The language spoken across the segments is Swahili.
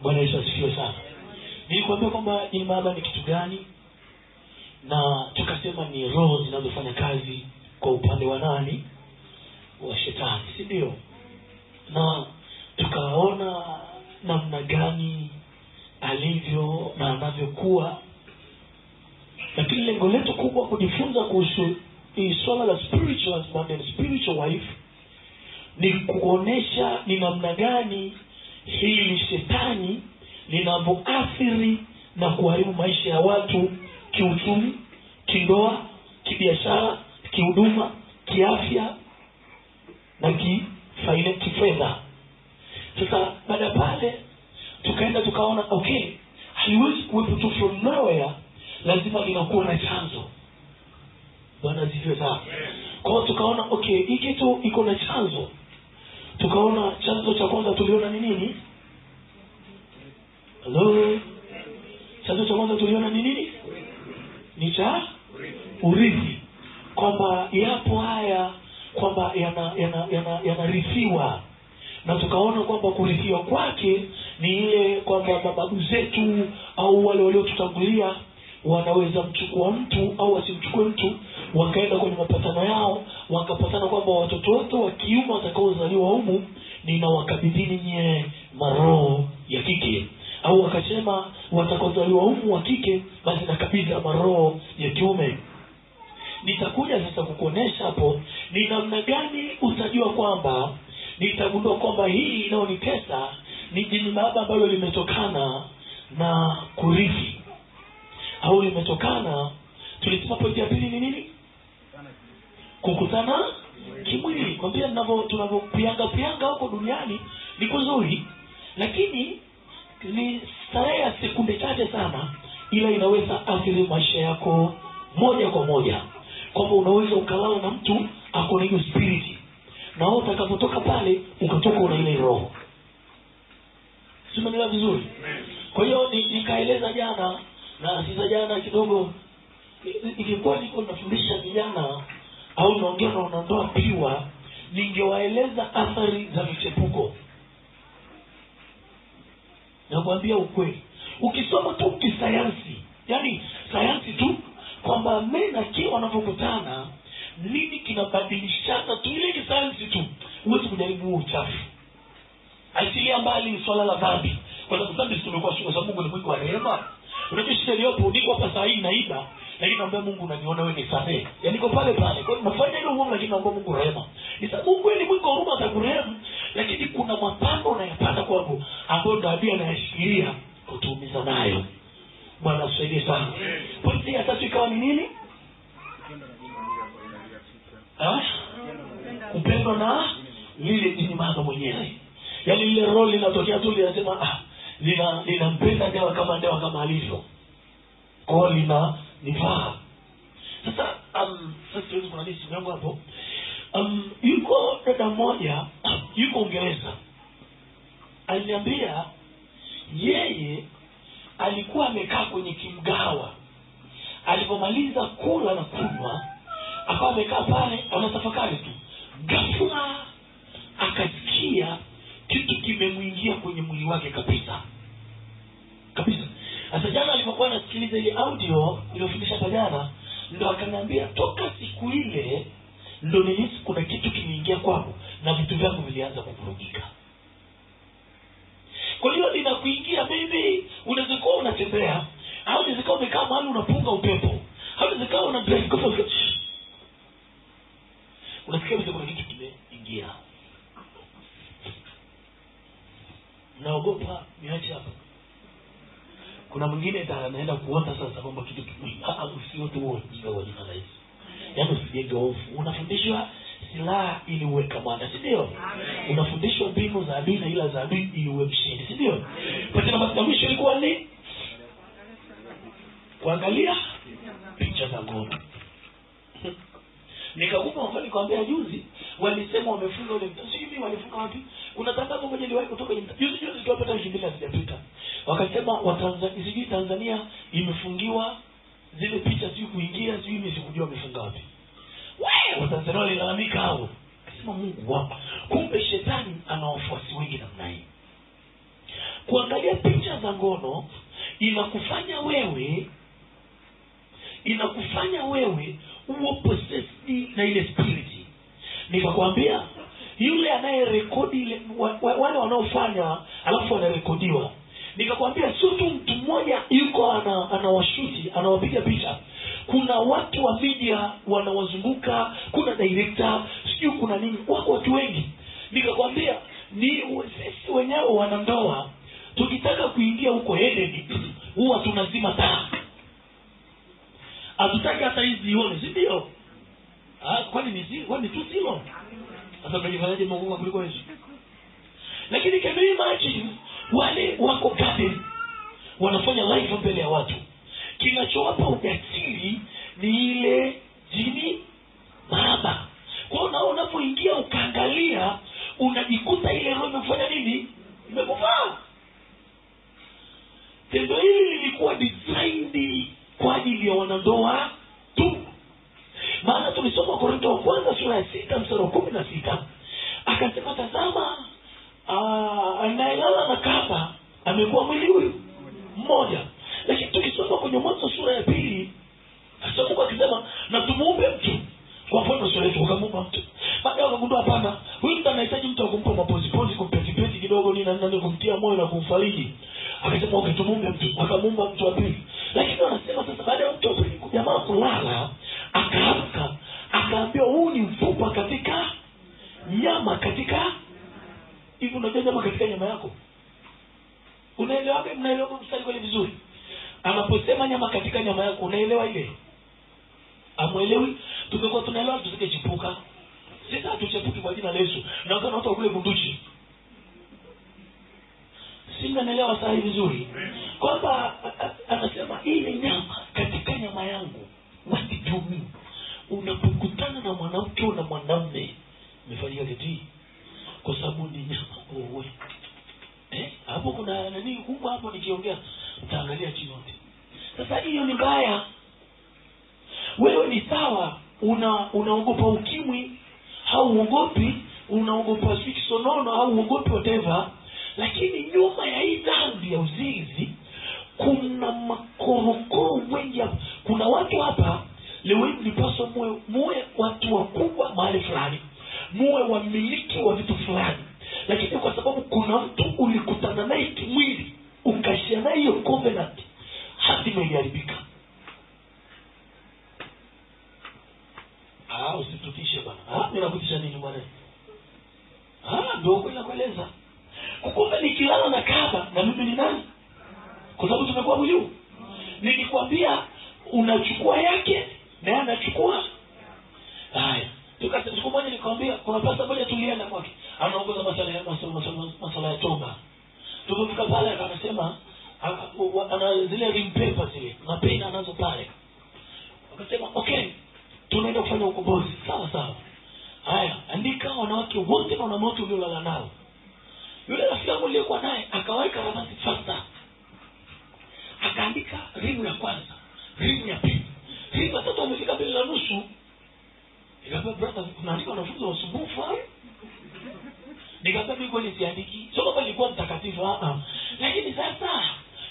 Bwana Yesu asifiwe sana. Nilikwambia kwamba jini baba ni kitu gani, na tukasema ni roho zinazofanya kazi kwa upande wa nani? Wa shetani, si ndio? Na tukaona namna gani alivyo na anavyokuwa. Lakini lengo letu kubwa kujifunza kuhusu swala la spiritual husband and spiritual wife ni kuonesha ni namna gani hili shetani linavyoathiri na kuharibu maisha ya watu kiuchumi, kindoa, kibiashara, kihuduma, kiafya na kifedha. Sasa baada pale tukaenda tukaona okay, haliwezi kuwepo tu from nowhere, lazima linakuwa na chanzo. Bwana asifiwe sana. Kwa hiyo tukaona okay, hii kitu iko na chanzo. Tukaona chanzo cha kwanza tuliona ni nini? Hello? Chanzo cha kwanza tuliona ni nini? Ni cha urithi. Kwamba yapo haya kwamba yanarithiwa. Na tukaona kwamba kurithiwa kwake ni ile kwamba mababu zetu au wale waliotutangulia wanaweza mchukua mtu au wasimchukue mtu, wakaenda kwenye mapatano yao, wakapatana kwamba watoto wote wa kiume watakaozaliwa humu ninawakabidhini nyie maroho ya kike, au wakasema watakaozaliwa humu wa kike basi nakabidhi maroho ya kiume. Nitakuja sasa kukuonesha hapo ni namna gani utajua kwamba, nitagundua kwamba hii inaonitesa ni jini baba ambalo limetokana na kurithi, au limetokana, tulisema pointi ya pili ni nini? Kukutana kimwili. Kwambia tunavyopianga huko duniani ni kuzuri, lakini ni starehe ya sekunde chache sana, ila inaweza athiri maisha yako moja kwa moja. Kwamba unaweza ukalala na mtu ako na hiyo spirit, na wewe utakapotoka pale ukatoka una ile roho. Simenelewa vizuri? Kwa hiyo nikaeleza jana, na sasa jana kidogo ilikuwa niko nafundisha vijana au naongea na wanandoa piwa, ningewaeleza athari za michepuko. Nakwambia ukweli, ukisoma tu kisayansi, yani sayansi tu, kwamba men na kike wanapokutana nini kinabadilishana tu, ile kisayansi tu, huwezi kujaribu uchafu. Achilia mbali swala la dhambi, kwa sababu dhambi tumekuwa shida, sababu Mungu ni mwingi wa rehema. Unajua shida iliyopo, niko hapa saa hii naiba, lakini naomba Mungu unaniona wewe ni samehe. Yaani niko pale pale. Kwa hiyo nafanya ile uovu, lakini naomba Mungu rehema. Ni sababu Mungu ni mwingi wa huruma, atakurehemu, lakini kuna mapambo unayapata kwangu ambayo ndio anayashikilia kutuumiza nayo. Bwana asifiwe sana. Pointi ya tatu ikawa ni nini? Kupendwa na lile jini mama mwenyewe. Yaani ile roho linatokea tu, linasema linampenda ndewa kama alivyo. Kwa nivaa. Sasa sasa kuna nini yangu hapo? Yuko dada mmoja yuko Uingereza. Aliniambia yeye alikuwa amekaa kwenye kimgawa. Alipomaliza kula na kunywa, akawa amekaa pale anatafakari tu. Ghafla akasikia kitu kimemwingia kwenye mwili wake kabisa. Sasa jana alipokuwa anasikiliza ile audio niliyofundisha jana, ndo akaniambia toka siku ile ndo nilihisi kuna kitu kimeingia kwangu na vitu vyangu vilianza kuvurugika. Kwa hiyo linakuingia baby, unaweza kuwa unatembea, au unaweza kuwa umekaa mahali unapunga upepo, au unaweza kuwa una drive kwa sababu unasikia kuna kitu kimeingia. Naogopa niache hapa. Kuna mwingine anaenda kuota sasa kwamba kitu usio tu wewe jinga wa jina la Yesu. Yaani usijenge hofu. Unafundishwa silaha ili uwe kamanda, si ndio? Unafundishwa mbinu za adui na ila za adui ili uwe mshindi, si ndio? Kwa sababu mafundisho ilikuwa ni kuangalia picha za ngono. Nikakupa mfano, nikwambia juzi walisema wamefunga ule mtandao. Sijui walifunga wapi. Kuna tangazo moja liwahi kutoka juzi tulipata shindana sijapita. Wakasema Watanzania, sijui Tanzania imefungiwa zile picha, sijui kuingia, sijui mimi sikujua wamefunga wapi. Wewe Watanzania walilalamika hao. Akasema Mungu wapa. Kumbe shetani ana wafuasi wengi namna hii. kuangalia picha za ngono inakufanya wewe uwe possessed na ile spirit. Nikakwambia yule anayerekodi ile wale wanaofanya alafu wanarekodiwa, nikakwambia sio tu mtu mmoja yuko anawashuti anawapiga picha, kuna watu wa media wanawazunguka, kuna director, sio kuna nini, wako watu wengi. Nikakwambia ni sisi wenyewe wanandoa tukitaka kuingia huko Edeni huwa tunazima taa, hatutaki hata hizi ione, si ndio? Kwani tu silo sasa tunajifanyaje Mungu kuliko Yesu? Lakini can you imagine wale wako garden wanafanya live mbele ya watu, kinachowapa ujasiri ni ile jini baba. Kwa hiyo unapoingia ukaangalia unajikuta ile roho imefanya nini? Imekuvaa. Tendo hili lilikuwa designed kwa ajili ya wanandoa tu. Maana tulisoma Korintho wa kwanza sura ya 6 mstari wa 16. Akasema tazama, anayelala na kaba amekuwa mwili huyu mmoja. Lakini tukisoma kwenye Mwanzo sura ya 2, Mungu akisema na tumuumbe mtu kwa mfano sura yetu, ukamuumba mtu. Baadaye wakagundua hapana, huyu mtu anahitaji mtu akumpa mapozi kumpeti kidogo nini kumtia moyo na kumfariji. Akasema okay, tumuumbe mtu. Akamuumba mtu wa pili. Lakini wanasema sasa baada ya mtu wa pili jamaa kulala, akaamka akaambiwa huu ni mfupa katika nyama katika hivi. Unajua nyama katika nyama yako? Unaelewa? Mnaelewa mstari kweli vizuri? Anaposema nyama katika nyama yako, unaelewa ile? Amuelewi? Tungekuwa tunaelewa tusingechipuka. Sasa hatuchepuki kwa jina la Yesu. Na kana watu wakule bunduki. Si mnaelewa sasa hivi vizuri? Kwamba anasema ile nyama katika nyama yangu. What did you mean? Unapokutana na mwanamke na mwanamume umefanyika kitii kwa sababu ni nyama wewe. Hapo kuna nani kubwa hapo nikiongea utaangalia chini yote. Sasa hiyo ni mbaya. Wewe ni sawa unaogopa ukimwi au uogopi, unaogopa sonono au uogopi whatever, lakini nyuma ya hii dhambi ya uzinzi kuna makorokoro wengi hapa. Kuna watu hapa leo hii mlipaswa muwe watu wakubwa mahali fulani, muwe wamiliki wa vitu fulani, lakini kwa sababu kuna mtu ulikutana naye kimwili ukashia naye hiyo covenant, hatima iliharibika. Usitutishe bwana. Ninakutisha nini bwana? Ndio kwenda kueleza. Kukumbe nikilala na kaba na mimi ni nani? Kwa sababu tumekuwa mwili. Nikikwambia unachukua yake na yeye anachukua. Haya. Tukasema siku moja nikwambia kuna pasta moja tulienda kwake. Anaongoza masuala ya toba. Tukifika pale akasema ana zile rim paper zile, na pena anazo pale. Akasema okay, tunaenda kufanya ukombozi. Sawa. Haya, andika wanawake wote na wanawake uliolala nao. Yule rafiki yangu aliyekuwa naye akawaika ramasi fasta. Akaandika rimu ya kwanza, rimu ya pili, rimu ya tatu. Amefika 2:30. Nikamwambia brother, unaandika wanafunzi wa usumbufu hao? Nikamwambia mimi kweli siandiki. Sio kama nilikuwa mtakatifu lakini sasa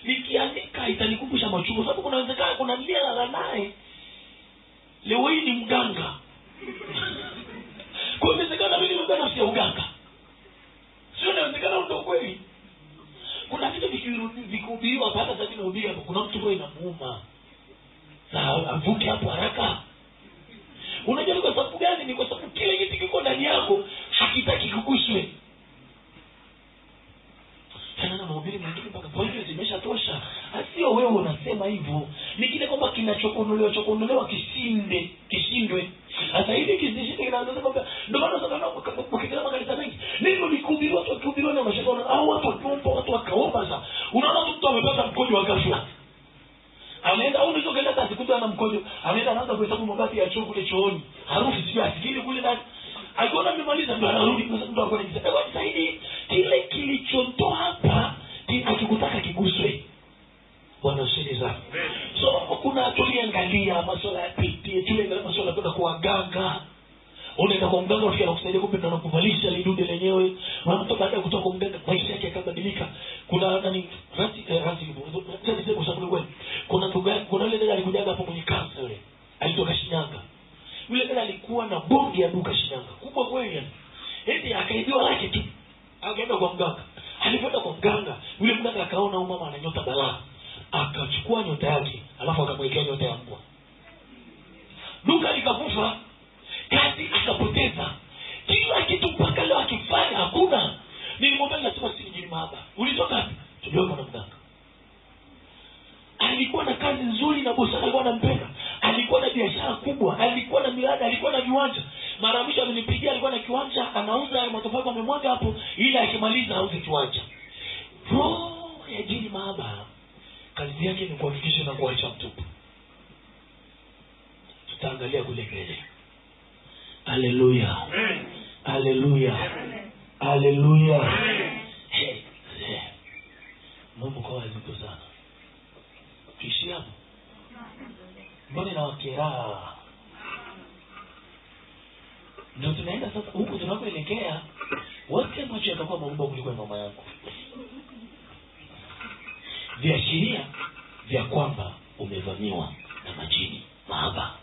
nikiandika itanikumbusha machungu, sababu kuna uwezekano kuna nilala naye leo hii ni mganga. Kwa uwezekano mimi ni nafsi ya uganga. Sio inawezekana ndio kweli. Kuna vitu vikihubiriwa hata sasa tunahubiri hapo kuna mtu wewe inamuuma. Sawa, avuke hapo haraka. Unajua ni kwa sababu gani? Ni kwa sababu kile kitu kiko ndani yako hakitaki kuguswe. Sana na mahubiri mengine mpaka pointi zimeshatosha. Sio wewe unasema hivyo. Ni kile kwamba kinachokonolewa kishindwe. Sasa hivi kisishinde kinaanza kwamba ndio maana sasa ukitazama kanisa mengi ndio nikubiri watu wakihubiriwa na mashauri au watu wakiomba watu wakaomba. Sasa unaona mtu amepata mkojo wa ghafla, ameenda au ndio kaenda asikuta na mkojo, ameenda anaanza kuhesabu mabati ya choo kule chooni, harufu sio asikili kule ndani, akiona amemaliza ndio anarudi kwa sababu ndio anaanza kwa zaidi kile kilichotoa hapa akikutaka kiguswe. Bwana usikiza. So kuna tuliangalia masuala ya piti, tuliangalia masuala ya kuaganga. Unaenda kwa mganga unafikia kusaidia kumbe na kuvalisha lidude lenyewe. Unamtoka baada ya kutoka kwa mganga maisha yake yakabadilika. kuna nani kuna yule dada alikuja hapo mwenye kansa yule. Alitoka Shinyanga. Yule dada alikuwa na bonge ya duka Shinyanga. Kubwa kweli yani. Eti akaibiwa lake tu. Akaenda kwa mganga. Alipoenda kwa mganga, yule mganga akaona huyu mama ana nyota balaa. Akachukua nyota yake, alafu akamwekea nyota ya mbwa. Duka likakufa. Kazi akapoteza. Kila kitu mpaka leo akifanya hakuna. Nilimwambia nasema si mjini Mahaba. Ulitoka wapi? Tulio kwa mganga. Alikuwa na kazi nzuri na bosi alikuwa anampenda. Alikuwa na biashara kubwa, alikuwa na miradi, alikuwa na viwanja. Mara mwisho amenipigia alikuwa na kiwanja, anauza matofali amemwaga hapo ili akimaliza auze kiwanja. Roho ya jini Mahaba kazi yake ni kuhakikisha na kuacha mtupu. Tutaangalia kule mbele. Haleluya. Haleluya. Haleluya. Mungu kwa wazito sana. Tuishi hapo. Mbona na wakera? Ndio tunaenda sasa huko tunapoelekea. Wote macho yatakuwa makubwa kuliko mama yako. Viashiria vya kwamba umevamiwa na majini Mahaba.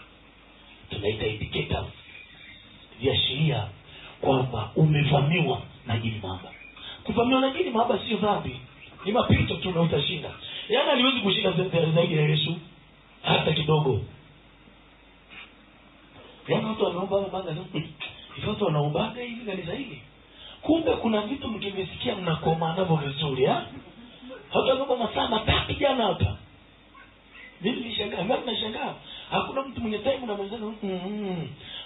Tunaita indicators. Viashiria kwamba umevamiwa na jini Mahaba. Kuvamiwa na jini Mahaba sio dhambi. Ni mapito tu na utashinda. Yaani aliwezi kushinda zaidi ya Yesu hata kidogo. Yaani watu wanaomba manga watu wanaomba hivi kanisa hili. Kumbe kuna vitu mkivisikia mnakoma navyo vizuri hata kama masaa matatu jana hapa. Mimi nishangaa. Hakuna mtu mwenye time na mwenzangu.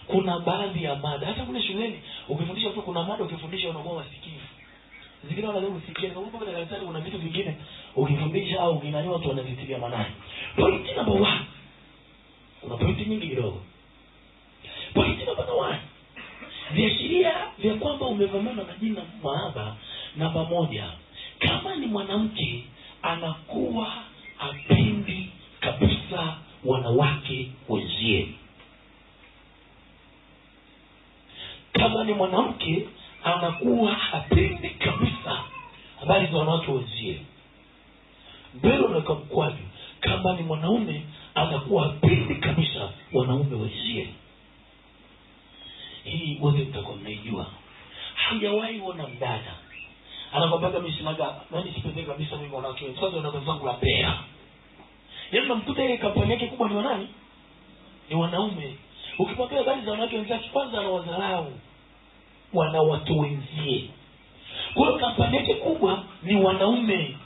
Kuna baadhi ya mada hata kule shuleni ukifundisha tu kuna mada ukifundisha unakuwa wasikivu. Zingine wala leo usikie na uko kwa darasani una vitu vingine ukifundisha au ukinani watu wanavitilia manani. Point number 1. Kuna pointi nyingi kidogo. Point number 1. Viashiria vya kwamba umevamiwa na jini Mahaba. Namba 1. Kama ni mwanamke anakuwa hapendi kabisa wanawake wenzie. Kama ni mwanamke anakuwa hapendi kabisa habari za wanawake wenzie. Mbele na kamkwaju. Kama ni mwanaume anakuwa hapendi kabisa wanaume wenzie. Hii wote mtakuwa mnaijua. Hajawahi kuona mdada anakwambia mimi sinaga nani sipendi kabisa mimi wanawake wenzie. Sasa wana zangu la bea. Yaani namkuta ile kampani yake kubwa ni wanani? Ni wanaume. Ukipokea habari za wanawake wenzie kwanza anawadharau wanawake wenzie. Kwa hiyo kampani yake kubwa ni wanaume.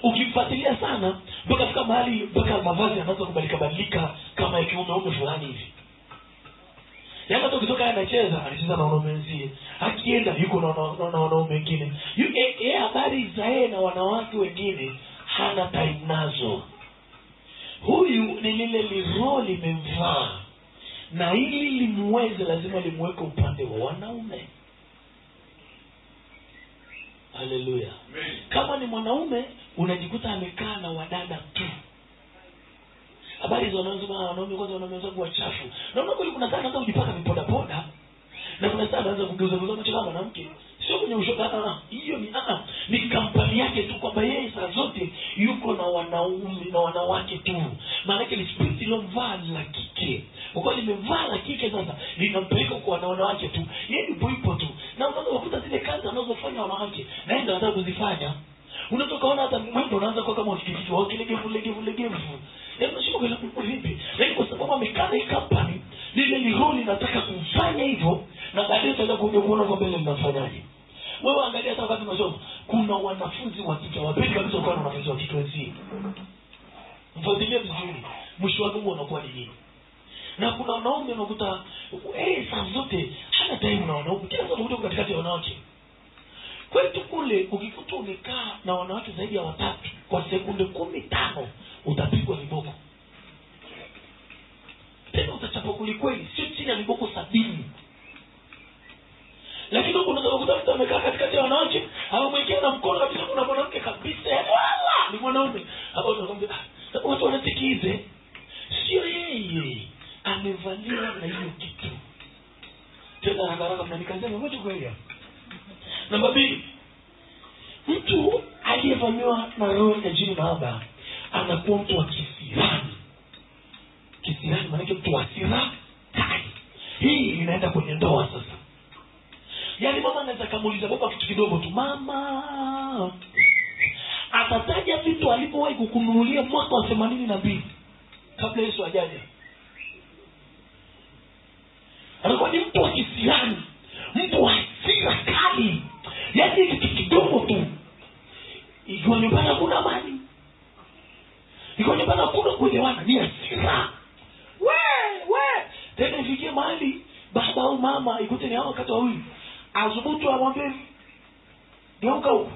Ukifuatilia sana mpaka fika mahali mpaka mavazi yanaanza kubadilika kama ya kiume fulani hivi. Yaani hata ukitoka anacheza na wanaume wenzie. Akienda yuko na wanaume wengine. Habari za yeye na wanawake wengine hana time nazo. Huyu ni lile liroho limemvaa. Na ili limuweze lazima limuweke upande wa wanaume. Haleluya. Kama ni mwanaume unajikuta amekaa na wadada tu. Habari za wanaume kwanza wanaume wachafu. Naona kweli kuna sana hata ujipaka vipoda poda. Na kuna sana anaanza kugeuza macho kama mwanamke. Sio kwenye ushoga hiyo ni kampani yake tu kwamba yeye saa zote yuko na wanaume na wanawake tu. Maana yake ni spirit ilomvaa la kike. Kwa limevaa la kike sasa linampeleka kwa wanawake tu. Yeye ni boypo tu. Na unaweza kukuta zile kazi anazofanya wanawake na yeye ndio anataka kuzifanya. Unaweza kuona hata mwendo unaanza kwa kama ukikitu au kilegevu. Yaani unashika kwa vipi? Yaani kwa sababu amekaa na kampani lile liroho linataka kufanya hivyo na baadaye utaenda kuja kuona kwa mbele mnafanyaje. Wewe angalia hata wakati unasoma kuna wanafunzi wa kike wapendi kabisa kwa wanafunzi wa kike wenzi. Mfuatilie vizuri. Mwisho wake unakuwa ni nini? Na kuna wanaume unakuta saa zote hana time na wanaume. Kila mtu anakuja katikati ya wanawake. Kwetu kule ukikuta umekaa na wanawake zaidi ya 3 kwa sekunde 15 utapigwa viboko. Tena utachapa kweli, sio chini ya viboko 70. Lakini unaweza kukuta mtu amekaa katikati ya wanawake, au mwingine na mkono kabisa kuna mwanamke kabisa. Wala ni mwanaume. Hapo tunakwambia watu wanatikize. Sio yeye amevaliwa na hiyo kitu. Tena haraka mnanikazana mmoja kwa hiyo. Namba 2. Mtu aliyevamiwa na roho ya jini mahaba anakuwa mtu wa kisirani. Kisirani maana mtu wa hasira kali. Hii inaenda kwenye ndoa sasa. Yaani mama anaweza kumuuliza baba kitu kidogo tu, mama atataja vitu alipowahi kukununulia mwaka wa 82 kabla Yesu ajaje. Anakuwa ni mtu wa kisirani, mtu wa hasira kali. Yaani kitu kidogo tu, ikiwa nyumbani kuna amani, ikiwa nyumbani kuna kuelewana, ni hasira. Tena ifikie mahali baba au mama ikute ni hao wakati wawili azubutu amwambie geuka huko.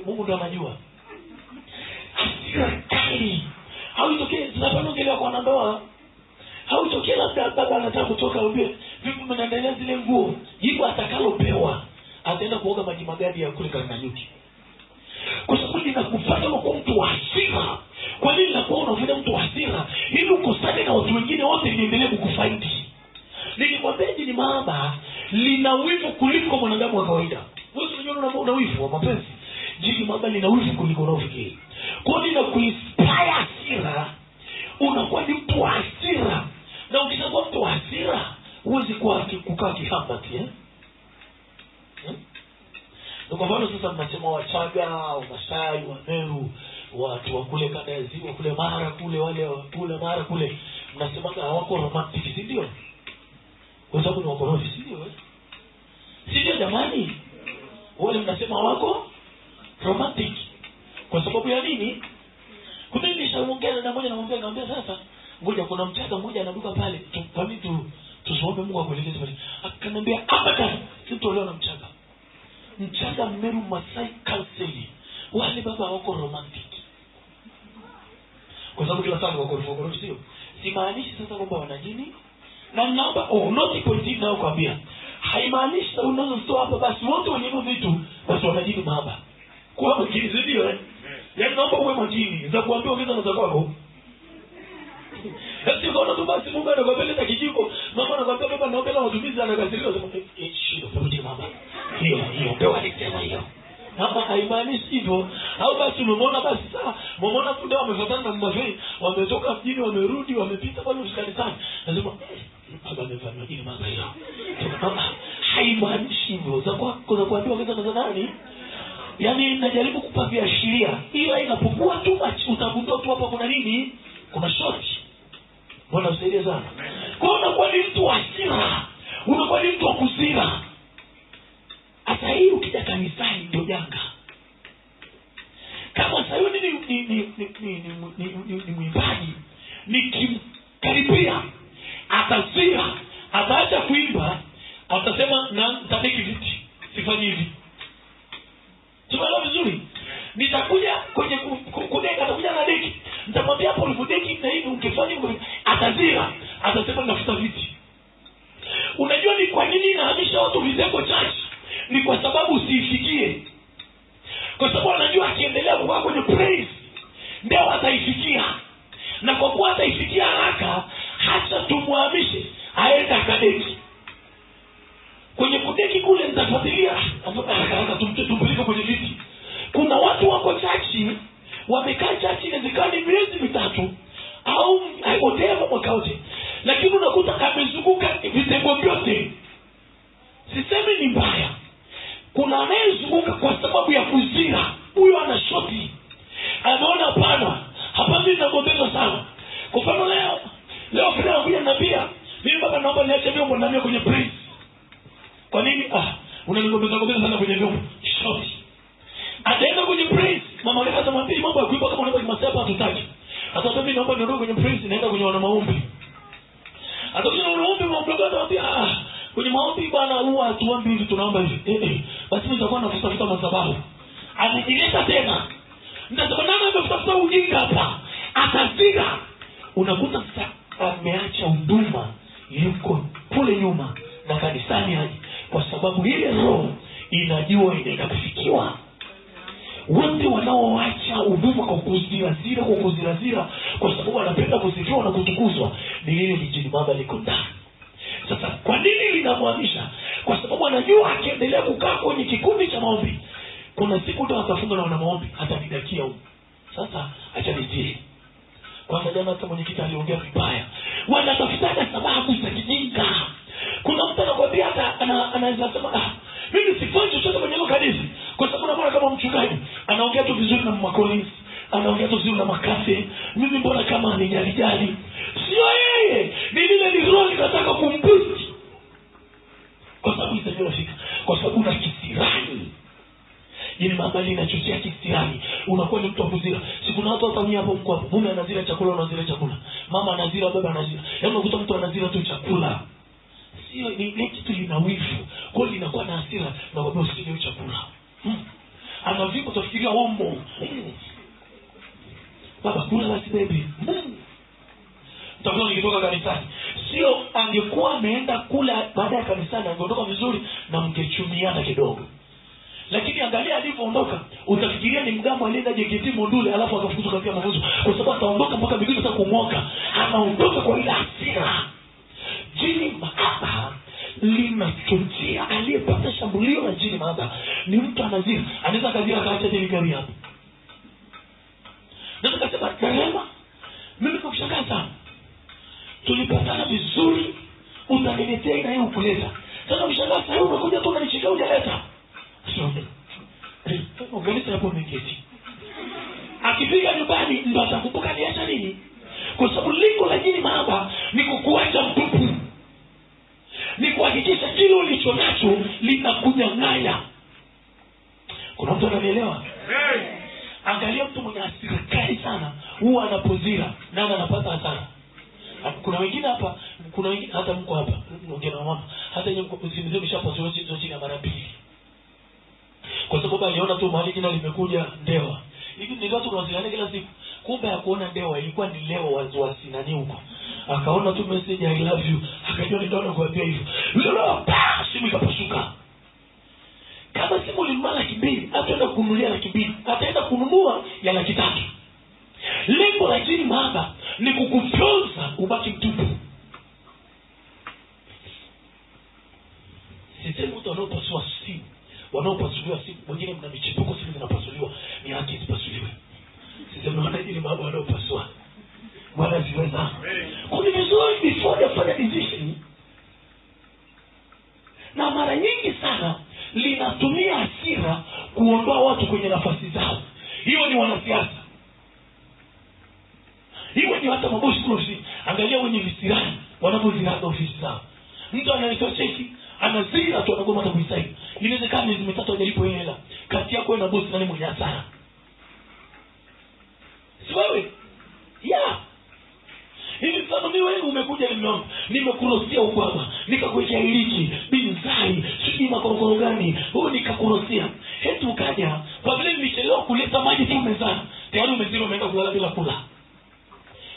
Mungu ndo anajua. Hasira kali. Hautokee tunapoongelea kwa ndoa. Hautokee labda baba anataka kutoka ambie vipi mnaendelea zile nguo. Jibu atakalopewa ataenda kuoga maji magadi ya kule kana nyuki. Kwa sababu linakufanya uko mtu wa hasira. Kwa nini nakuwa unafanya mtu wa hasira? Ili ukosane na watu wengine wote niendelee kukufaidi. Nilikwambia ni mahaba lina wivu kuliko mwanadamu wa kawaida. Wewe unajua una wivu wa mapenzi. Jini mahaba lina wivu kuliko unaofikiri. Kwa nini nakuinspire hasira? Unakuwa ni mtu wa hasira. Na ukishakuwa mtu wa hasira, huwezi kukaa kihambati, Kwa mfano sasa mnasema Wachaga, Wamasai, Wameru, watu wa kule kanda ya Ziwa, kule Mara kule, wale kule Mara kule, mnasema hawako romantic, si ndio? Kwa sababu ni wakorofi, si ndio? Si ndio jamani? Wale mnasema wako romantic. Kwa sababu ya nini? Kumbe nishaongea na mmoja namwambia sasa, ngoja kuna Mchaga mmoja anaduka pale, kwa nini tusiombe Mungu akuelekeze pale. Akaniambia hapa sitolewa na Mchaga. Mchaga, Meru, Masai, Kanseli. Wale baba wako romantic. Kwa sababu kila sana wako romantic, sio? Simaanishi sasa kwamba wanajini. Na naomba not point nao kwambia. Haimaanishi sasa unazotoa hapa basi wote wenyewe vitu basi wanajini mahaba. Kwa makini ndio yaani naomba uwe makini. Za kuambia ongeza na za kwako. Sasa unaona tu basi Mungu anakuambia kijiko, mama anakuambia baba naomba na watumizi anakasirika sema shida pamoja mama. Hiyo ndio alisema hiyo. Hapa haimaanishi hivyo. Au basi umeona basi sawa, umeona tu ndio wamefuatana na mzee, wametoka mjini wamerudi, wamepita pale hospitali. Lazima baba amefanya nini mama hiyo. Haimaanishi hivyo. Za kuambiwa ongeza na nani? Yaani najaribu kupa viashiria. Ila inapokuwa tu utagundua tu hapa kuna nini? Kuna short. Bwana usaidie sana. Kwa unakuwa ni mtu wa hasira. Unakuwa ni mtu wa kusira. Hata hii ukija kanisani ndio janga. Kama Sayuni ni mwimbaji, nikimkaribia atasira, ataacha kuimba, atasema na nitabeki viti, sifanyi hivi. Tumeelewa vizuri? Nitakuja kwenye kudeka, atakuja na deki. Nitamwambia hapo ulipodeki na hivi ungefanya hivi, atazira, atasema nafuta viti. Unajua ni kwa nini nahamisha watu vizeko church? Ni kwa sababu usiifikie. Kwa sababu anajua akiendelea kukaa kwenye praise ndio ataifikia. Na kwa kuwa ataifikia haraka, hata tumhamishe aende akadeki. Kwenye kudeki kule nitafuatilia, haraka tumpeleke kwenye viti. Kuna watu wako chachi, wamekaa chachi inawezekana miezi 3 au whatever mwaka wote. Lakini unakuta amezunguka vitengo vyote. Sisemi ni mbaya. Kuna anayezunguka kwa sababu ya kuzira. Huyo ana shoti. Anaona hapana. Hapa mimi nagombeza sana. Kwa mfano leo kuna anakuja anambia, mimi baba naomba niache vyombo na mimi kwenye praise. Kwa nini? Unanigombeza sana kwenye vyombo. Shoti. Ataenda kwenye praise. Mama yake atamwambia mambo ya kuimba kama unaimba kimasaba hatutaki. Atasema mimi naomba niondoke kwenye praise naenda kwenye wana maombi. Atakuja na maombi anamwambia kwenye maombi bwana huwa tuombe hivi tunaomba hivi. Basi mimi nitakuwa nafuta madhabahu. Anijileta tena. Nitasema nani ametafuta ujinga hapa? Atazira. Unakuta sasa ameacha huduma yuko kule nyuma na kanisani haji kwa sababu ile roho inajua inaenda kufikiwa. Wote wanaoacha huduma kwa kuzirazira kwa sababu wanapenda kusifiwa na kutukuzwa ni lile jini baba liko ndani. Sasa kwa nini linamwamisha? Kwa sababu anajua akiendelea kukaa kwenye kikundi cha maombi Kuna siku ndio atafunga na wana maombi hata nidakia huko. Sasa acha nijie. Kwanza jana hata mwenyekiti aliongea vibaya. Wanatafutana sababu za kijinga. Kuna mtu anakuambia hata anaweza sema mimi sifanyi chochote kwenye kanisa kwa sababu naona kama mchungaji anaongea tu vizuri na makolisi, anaongea tu vizuri na makase. Mimi mbona kama anijalijali? Sio yeye, ni lile roho linataka kumboost. Kwa sababu itajirafika, kwa sababu una kisirani. Yeye mama linachochea kisirani. Unakuwa ni mtu wa kuzira. Siku na watu watania hapo mko hapo. Mume anazira chakula, unazira chakula. Mama anazira, baba anazira. Yaani unakuta mtu anazira tu chakula. Sio ni kitu lina wivu. Kwa hiyo linakuwa na hasira na baba usije chakula. Anavipo utafikiria homo. Baba kula basi baby. Utakuwa nikitoka kanisani. Sio angekuwa ameenda kula baada ya kanisani angeondoka vizuri na mngechumiana kidogo. Lakini angalia alivyoondoka, utafikiria ni mgambo alienda JKT Monduli alafu akafukuzwa katika mafunzo. Kwa sababu ataondoka mpaka miguu sasa kumoka. Anaondoka kwa ile hasira. Jini mahaba linachochea aliyepata shambulio na jini mahaba. Ni mtu anazira. Anaweza kazira kaacha jini gari hapo. Naweza kusema Darema, mimi nakushangaa sana. Tulipatana vizuri, utaniletea ina hiyo kuleta. Sasa mshangaa sasa unakuja tu unanishika hujaleta. Ungaleta hapo mengeti. Akifika nyumbani ndo atakumbuka niacha nini? Kwa sababu lengo la jini mahaba ni kukuacha mtupu. Ni kuhakikisha kile ulicho nacho linakunyang'anya. Kuna mtu ananielewa? Angalia mtu mwenye hasira kali sana, huwa anapozira na anapata hasara. Kuna wengine hapa, kuna wengine hata mko hapa, ongea na mama, hata yeye mko kusimizia mshapozwa chini ya mara mbili. Kwa sababu aliona tu mahali jina limekuja Ndewa. Hivi ni watu wanawasiliana kila siku. Kumbe ya kuona Ndewa ilikuwa ni leo wazi nani huko. Akaona tu message I love you. Akajua ndio anakuambia hivyo. Lolo, simu ikapasuka. Kama simu ilimala kibili, ataenda kununulia laki mbili. Ataenda kununua ya laki tatu. Lengo la jini mahaba ni kukufyonza ubaki mtupu. Sisi mtu anaopasua simu, wanaopasuliwa simu, wengine mna michepuko simu zinapasuliwa, ni haki zipasuliwe. Sisi mnaona jini mahaba wanaopasua. Bwana ziweza. Kuna vizuri before the final decision. Na mara nyingi sana linatumia hasira kuondoa watu kwenye nafasi zao. Hiyo ni wanasiasa. Hiyo ni hata mabosi ofisi. Angalia wenye visirani wanapoziraga ofisi zao. Mtu analitoa cheki, anazira tu anagoma hata kuisaini. Inawezekana miezi mitatu hajalipo hela. Kati yako na bosi nani mwenye hasara? Si wewe? Yeah. Hivi sasa mimi wewe umekuja nimeona, nimekurosia ubaba, nikakuwekea iliki, binzai, sijui makorokoro gani, wewe nikakurosia. Eti ukaja, kwa vile nilichelewa kuleta maji tu mezani, tayari umezira umeenda kulala bila kula.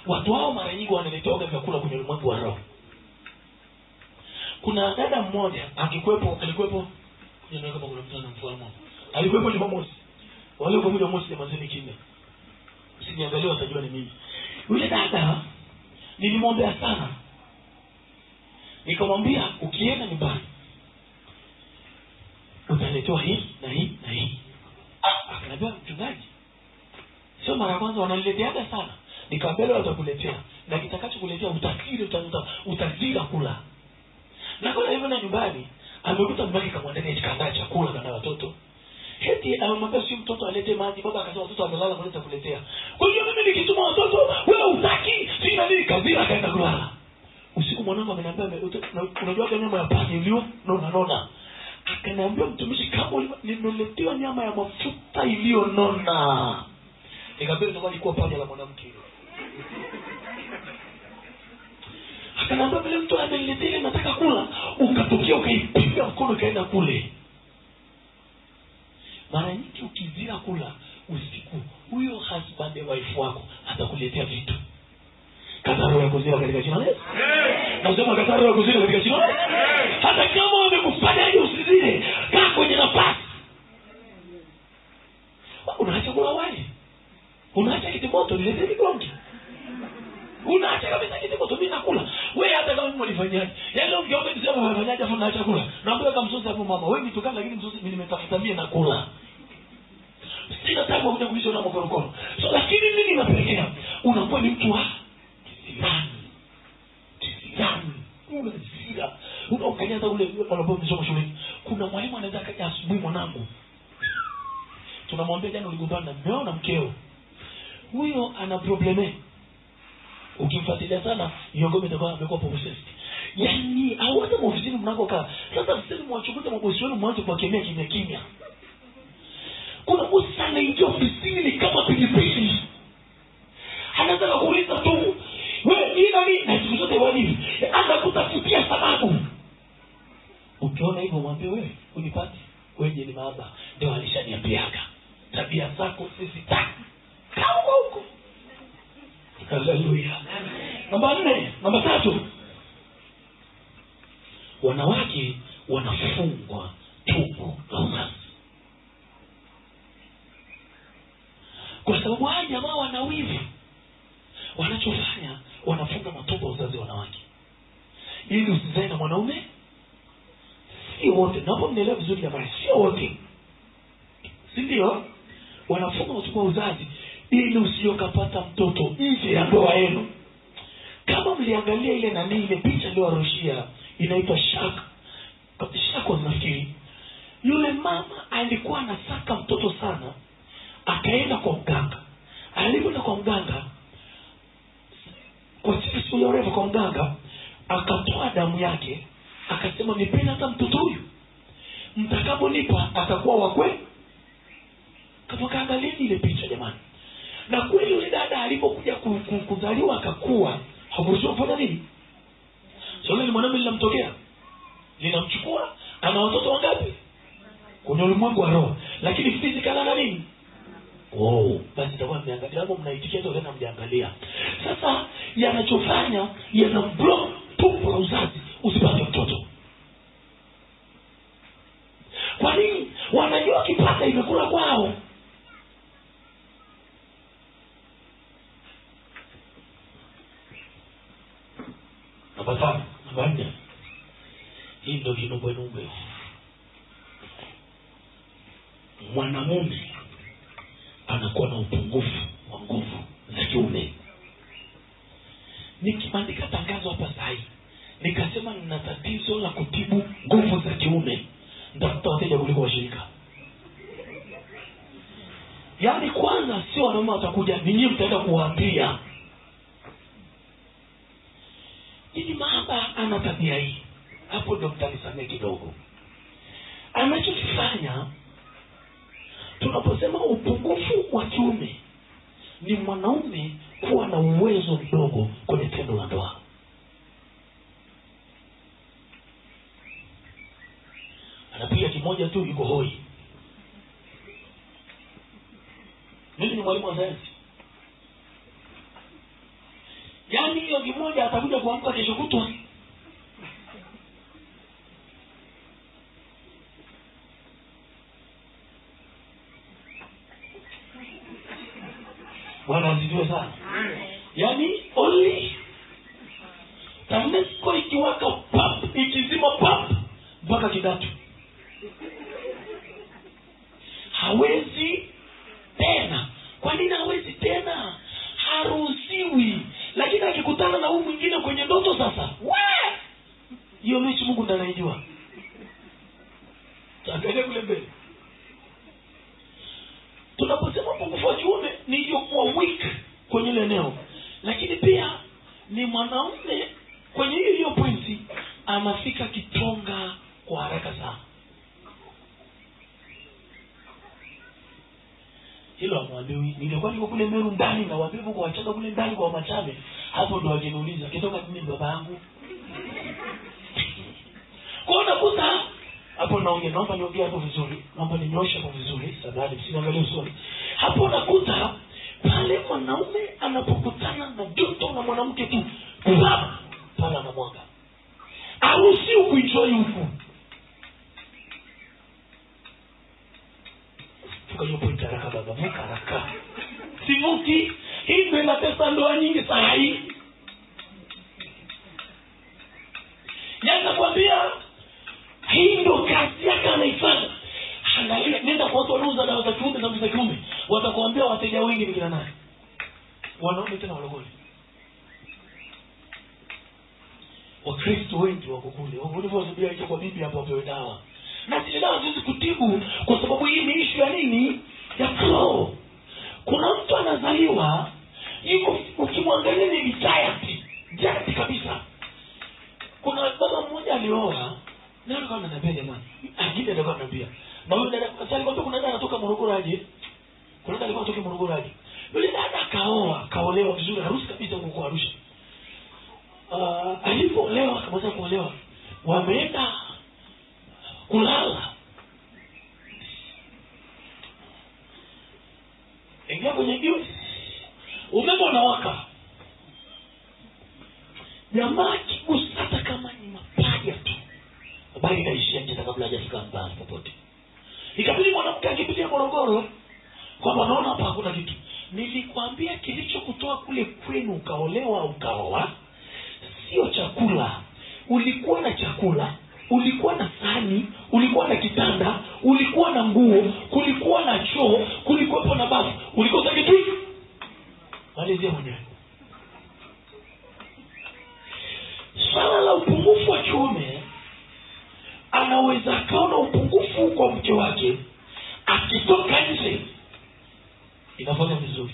Watu hao mara nyingi wanaletoa vyakula kwenye ulimwengu wa roho. Kuna dada mmoja alikuwepo kwenye kama kuna mtu anamfahamu. Alikuwepo Jumamosi. Wale kwa Jumamosi ya mazeni kimya. Usiniangalie watajua ni mimi. Yule dada nilimwombea sana. Nikamwambia ukienda nyumbani utaletewa hii na hii na hii. Akaniambia mchungaji, sio mara kwanza wananileteaga sana. Nikamwambia watakuletea na kitakachokuletea utazira kula. Na kwa hivyo na nyumbani amekuta mbaki kamwandalia kikandaa chakula kana watoto. Heti anamwambia si mtoto alete maji, baba akasema watoto wamelala kuleta kuletea. Kwa hiyo mimi nikituma watoto, wewe utaki, sina nini kazira kaenda kulala. Usiku mwanangu ameniambia unajua kama nyama ya panya ilio nona. Akaniambia mtumishi kama nimeletewa nyama ya mafuta ilio nona. Nikapenda kama ilikuwa panya la mwanamke. Akaniambia vile mtu ameniletea nataka kula, ukatokea ukaipiga mkono kaenda kule. Mara nyingi ukizira kula usiku, huyo husband wife wako atakuletea vitu. Kataro ya kuzira katika jina la Yesu. Nasema kataro ya kuzira katika jina la Yesu. Hata kama wamekufanya hiyo usizire, kaa kwenye nafasi. Unaacha kula wali. Unaacha kitimoto nilete kigongi. Unaacha kabisa kitimoto mimi nakula. Wewe hata kama mimi nilifanyaje? Yaani ungeomba nisema unafanyaje afu naacha kula. Naambia kama msosi hapo mama, wewe nitukana lakini msosi mimi nimetafuta mimi nakula. tangu kuja kuishi na makorokoro. So lakini nini inapelekea unakuwa ni mtu wa kisirani. Unazira. Unaokanyaza ule wanapo msoma shule. Kuna mwalimu anaweza akaja asubuhi, mwanangu, tunamwambia jana uligombana na mmeo na mkeo, huyo ana probleme. Ukimfuatilia sana yongome itakuwa amekuwa possessed. Yaani au hata ofisini mnakokaa. Sasa sisi mwachunguze mabosi wenu, mwanzo kuwakemea kimya kimya. Kuna bosi sana ingia ofisini kama pilipili. Anataka kuuliza tu, wewe ni nani? Na siku zote wajibu. Anakutafutia sababu. Ukiona hivyo mwambie, wewe unipate, wewe ni baba. Ndio alishaniambiaga. Tabia zako sisi taki. Kauko huko. Haleluya. Namba 4, namba 3. Wanawake wanafungwa tumbo la uzazi. Kwa sababu haya jamaa wana wivu. Wanachofanya wanafunga matumbo ya uzazi wanawake. Ili usizae na mwanaume. Sio wote. Naomba mnielewe vizuri jamani, sio wote. Si ndio? Wanafunga matumbo ya uzazi ili usiyokapata mtoto nje ya ndoa yenu. Kama mliangalia ile nani ile picha leo Arusha inaitwa Shako nafikiri. Yule mama alikuwa anasaka mtoto sana, akaenda kwa mganga. Alipoenda kwa mganga, kwa siku ya leo kwa mganga, akatoa damu yake, akasema nipenda hata mtoto huyu. Mtakaponipa atakuwa wakwe. Kama kaangalia ile picha jamani. Na kweli yule dada alipokuja kuzaliwa akakuwa, hakuruhusiwa kufanya nini? Sio ni mwanamume linamtokea. Linamchukua, ana watoto wangapi? Kuna ulimwengu wa roho. Lakini physical ana nini? Basi itakuwa mmeangalia hapo, mnaitikia hizo tena mjiangalia. Sasa yanachofanya yana block tumbo la uzazi usipate mtoto. Kwa nini? Wanajua kipata imekula kwao. Namba 5, namba 4. Hii ndio kinubwe. Mwanamume anakuwa na upungufu wa nguvu za kiume. Nikibandika tangazo hapa sahi, nikasema nina tatizo la kutibu nguvu za kiume, nitafuta wateja kuliko washirika. Yaani kwanza sio wanaume watakuja, ninyi mtaenda kuwaambia. Nini mama ana tabia hii? Hapo ndio mtanisamee kidogo. Anachofanya, tunaposema upungufu wa kiume, ni mwanaume kuwa na uwezo mdogo kwenye tendo la ndoa. Anapiga kimoja tu yuko hoi. Mimi ni mwalimu wa sayansi. Yaani hiyo kimoja atakuja kuamka kesho kutwa. Bwana asifiwe sana. Yaani only TANESCO ikiwaka pap, ikizima pap mpaka kidato. Hawezi tena. Kwa nini hawezi tena? Haruhusiwi. Lakini akikutana na huyu mwingine kwenye ndoto sasa, hiyo mechi Mungu ndiye anajua. Angalia kule mbele. Tunaposema upungufu wa kiume ni hiyo kuwa weak kwenye ile eneo. Lakini pia ni mwanaume kwenye hiyo pointi anafika kitonga kwa haraka sana. Hilo amwambiwi. Nilikuwa niko kule Meru ndani na wabibu kwa wachanga kule ndani kwa Machame. Hapo ndo wajeniuliza, kitonga mimi baba yangu. Kwa unakuta hapo naomba niongee hapo vizuri. Naomba ninyoshe hapo vizuri. Sababu msiangalie usoni. Hapo nakuta pale mwanaume anapokutana na joto na mwanamke tu, pale anamwaga. Haruhusi kuenjoy huku. Fuka hiyo point haraka baba, vuka haraka. Sivuki, hii ndio inatesa ndoa nyingi saa hii. Nakwambia hii ndio kazi yake anaifanya. Angalia, nenda kwa watu wanauza dawa za kiume na za kiume. watakuambia wateja wengi ni kina nani? Wanaume tena walokole. Wakristo wengi wako kule. Wanavyosubiri aje kwa bibi hapo apewe dawa. Na zile dawa haziwezi kutibu kwa sababu hii ni issue ya nini? Ya flow. Kuna mtu anazaliwa yuko, ukimwangalia ni giant kabisa. Kuna baba mmoja alioa, na alikuwa ananiambia jamani, akija alikuwa ananiambia, na huyo dada alikuwa kuna dada anatoka Morogoro aje. Kuna dada alikuwa anatoka Morogoro aje. Yule dada kaolewa vizuri, harusi kabisa huko kwa Arusha. Alipoolewa akamaliza kuolewa, wameenda kulala. Ingia kwenye jioni, umeme unawaka. Jamaa kigusa hata kama ni mapaja tu, habari kaishia nje kabla hajafika mbali popote. Ikabidi mwanamke akipitia Morogoro kwamba naona hapa hakuna kitu. Nilikwambia kilichokutoa kule kwenu ukaolewa ukaoa sio chakula. Ulikuwa na chakula, ulikuwa na sahani, ulikuwa na kitanda, ulikuwa na nguo, kulikuwa na choo, kulikuwa na bafu. Ulikosa kitu hicho? Malizia mwenyewe. Swala la upungufu wa kiume, anaweza kaona upungufu kwa mke wake, akitoka nje inafanya vizuri.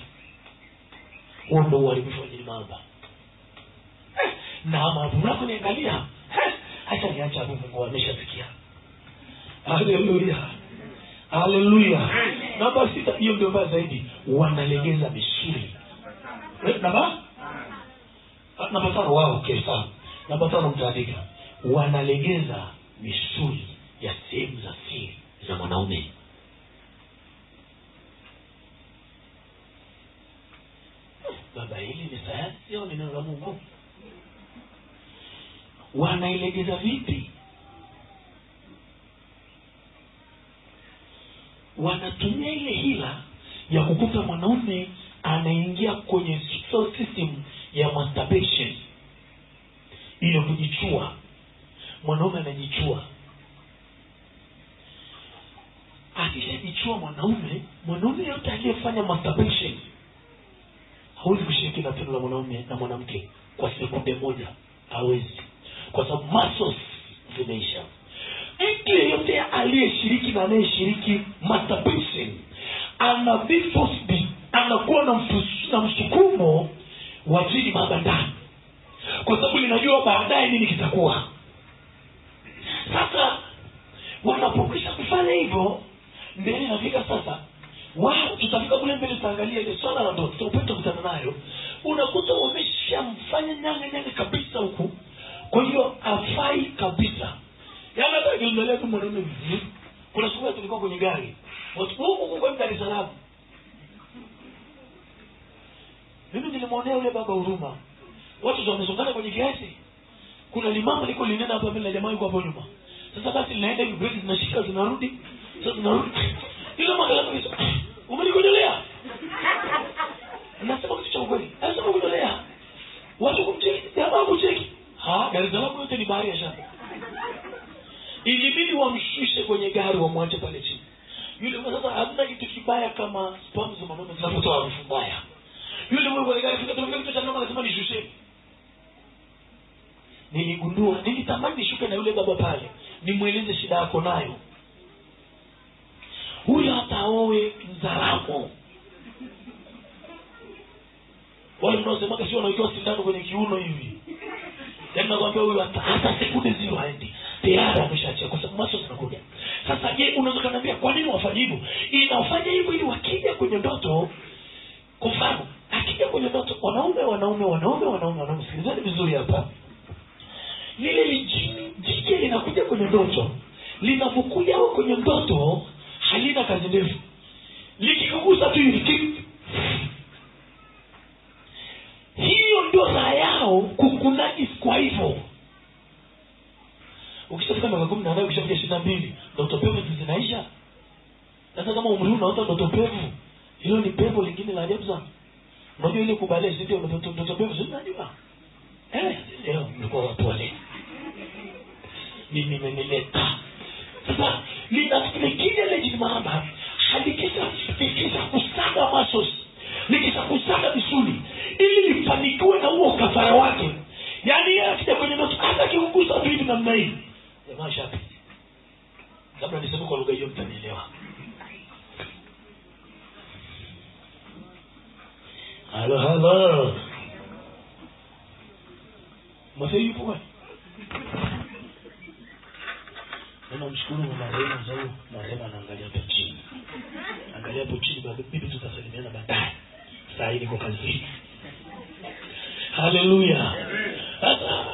Huo ndio uharibifu wa mimba. Na mambo yako niangalia. Acha niache hapo, Mungu ameshasikia. Haleluya. Haleluya. Namba 6, hiyo ndio mbaya zaidi, wanalegeza misuli. Namba 5 wao kesa. Namba 5 mtaandika, wanalegeza misuli ya sehemu za siri za mwanaume. Baba, hili ni sayansi au ni neno la Mungu? Wanailegeza vipi? Wanatumia ile hila ya kukuta mwanaume anaingia kwenye system ya masturbation, ile kujichua. Mwanaume anajichua. Akishajichua mwanaume yote aliyefanya masturbation hawezi kushiriki na tendo la mwanaume na mwanamke kwa sekunde moja. Hawezi, kwa sababu muscles zimeisha. Mtu yeyote aliyeshiriki na anayeshiriki masturbation ana vifosi, anakuwa na msukumo wa jini ndani, kwa sababu linajua baadaye nini kitakuwa. Sasa wanapokwisha kufanya hivyo, mbele inafika sasa, tutafika kule mbele, tutaangalia ile swala la ndoto, tutapata kutana nayo. Unakuta wameshamfanya nyanga kabisa huku, kwa hiyo afai kabisa. Yana hata kiendelea tu mwanaume. Kuna siku tulikuwa kwenye gari, watu huko kwa Dar es Salaam. Mimi nilimwonea yule baba huruma. Watu wamezongana kwenye kiasi. Kuna limama liko linena hapa mbele na jamaa yuko hapo nyuma. Sasa basi naenda hivi, breki zinashika zinarudi. Sasa zinarudi. Ile magala hizo. Umenikojolea? Nasema kitu cha ukweli. Nasema kujolea. Watu kumcheki, jamaa kumcheki. Dar es Salaam yote ni bahari ya shamba. Ilibidi wamshushe kwenye gari, wamwache pale chini. Yule sasa hamna kitu kibaya kama spam za mwanaume zinapotoa harufu mbaya. Yule mmoja kwa gari tukatoka kitu cha mama akasema nishushe. Niligundua, nilitamani nishuke na yule baba pale, nimueleze shida yako nayo. Huyo hata owe mzalamo. Wale mnaosema kasi wanaitoa sindano kwenye kiuno hivi. Yaani nakwambia huyo hata sekunde 0 haendi. Tayari ameshaachia kwa sababu macho zinakuja. Sasa je, unaweza kuniambia kwa nini wafanye hivyo? Inafanya hivyo ili wakija kwenye ndoto, kwa mfano, akija kwenye ndoto wanaume, sikilizeni vizuri hapa. Lile jike linakuja kwenye ndoto. Linapokuja huko kwenye ndoto, halina kazi ndefu. Likikugusa tu hivi, hiyo ndio raha yao kukunajisi. Kwa hivyo ukishafika miaka 18, ukishafika 22, ndoto pevu zinaisha. Sasa kama umri unaota ndoto pevu, hilo ni pepo lingine la ajabu sana. Unajua ile kubale ndio ndoto pevu zinajua. Leo mlikuwa watu wale. Mimi nimeleta. Sasa linafikiri ile jini mama halikisha kusaka muscles, nikishakusanya misuli ili nifanikiwe na huo kafara wake. Yaani yeye akija kwenye ndoto hata kiunguza vipi namna hii, jamaa shapi. Labda niseme kwa lugha hiyo mtanielewa. Halo. Mafei yupo kwa? Nina mshukuru marehemu zao, marehemu anaangalia hapo chini. Angalia hapo chini baba, bibi tutasalimiana baadaye. Sasa hii niko kazi. Haleluya. Sasa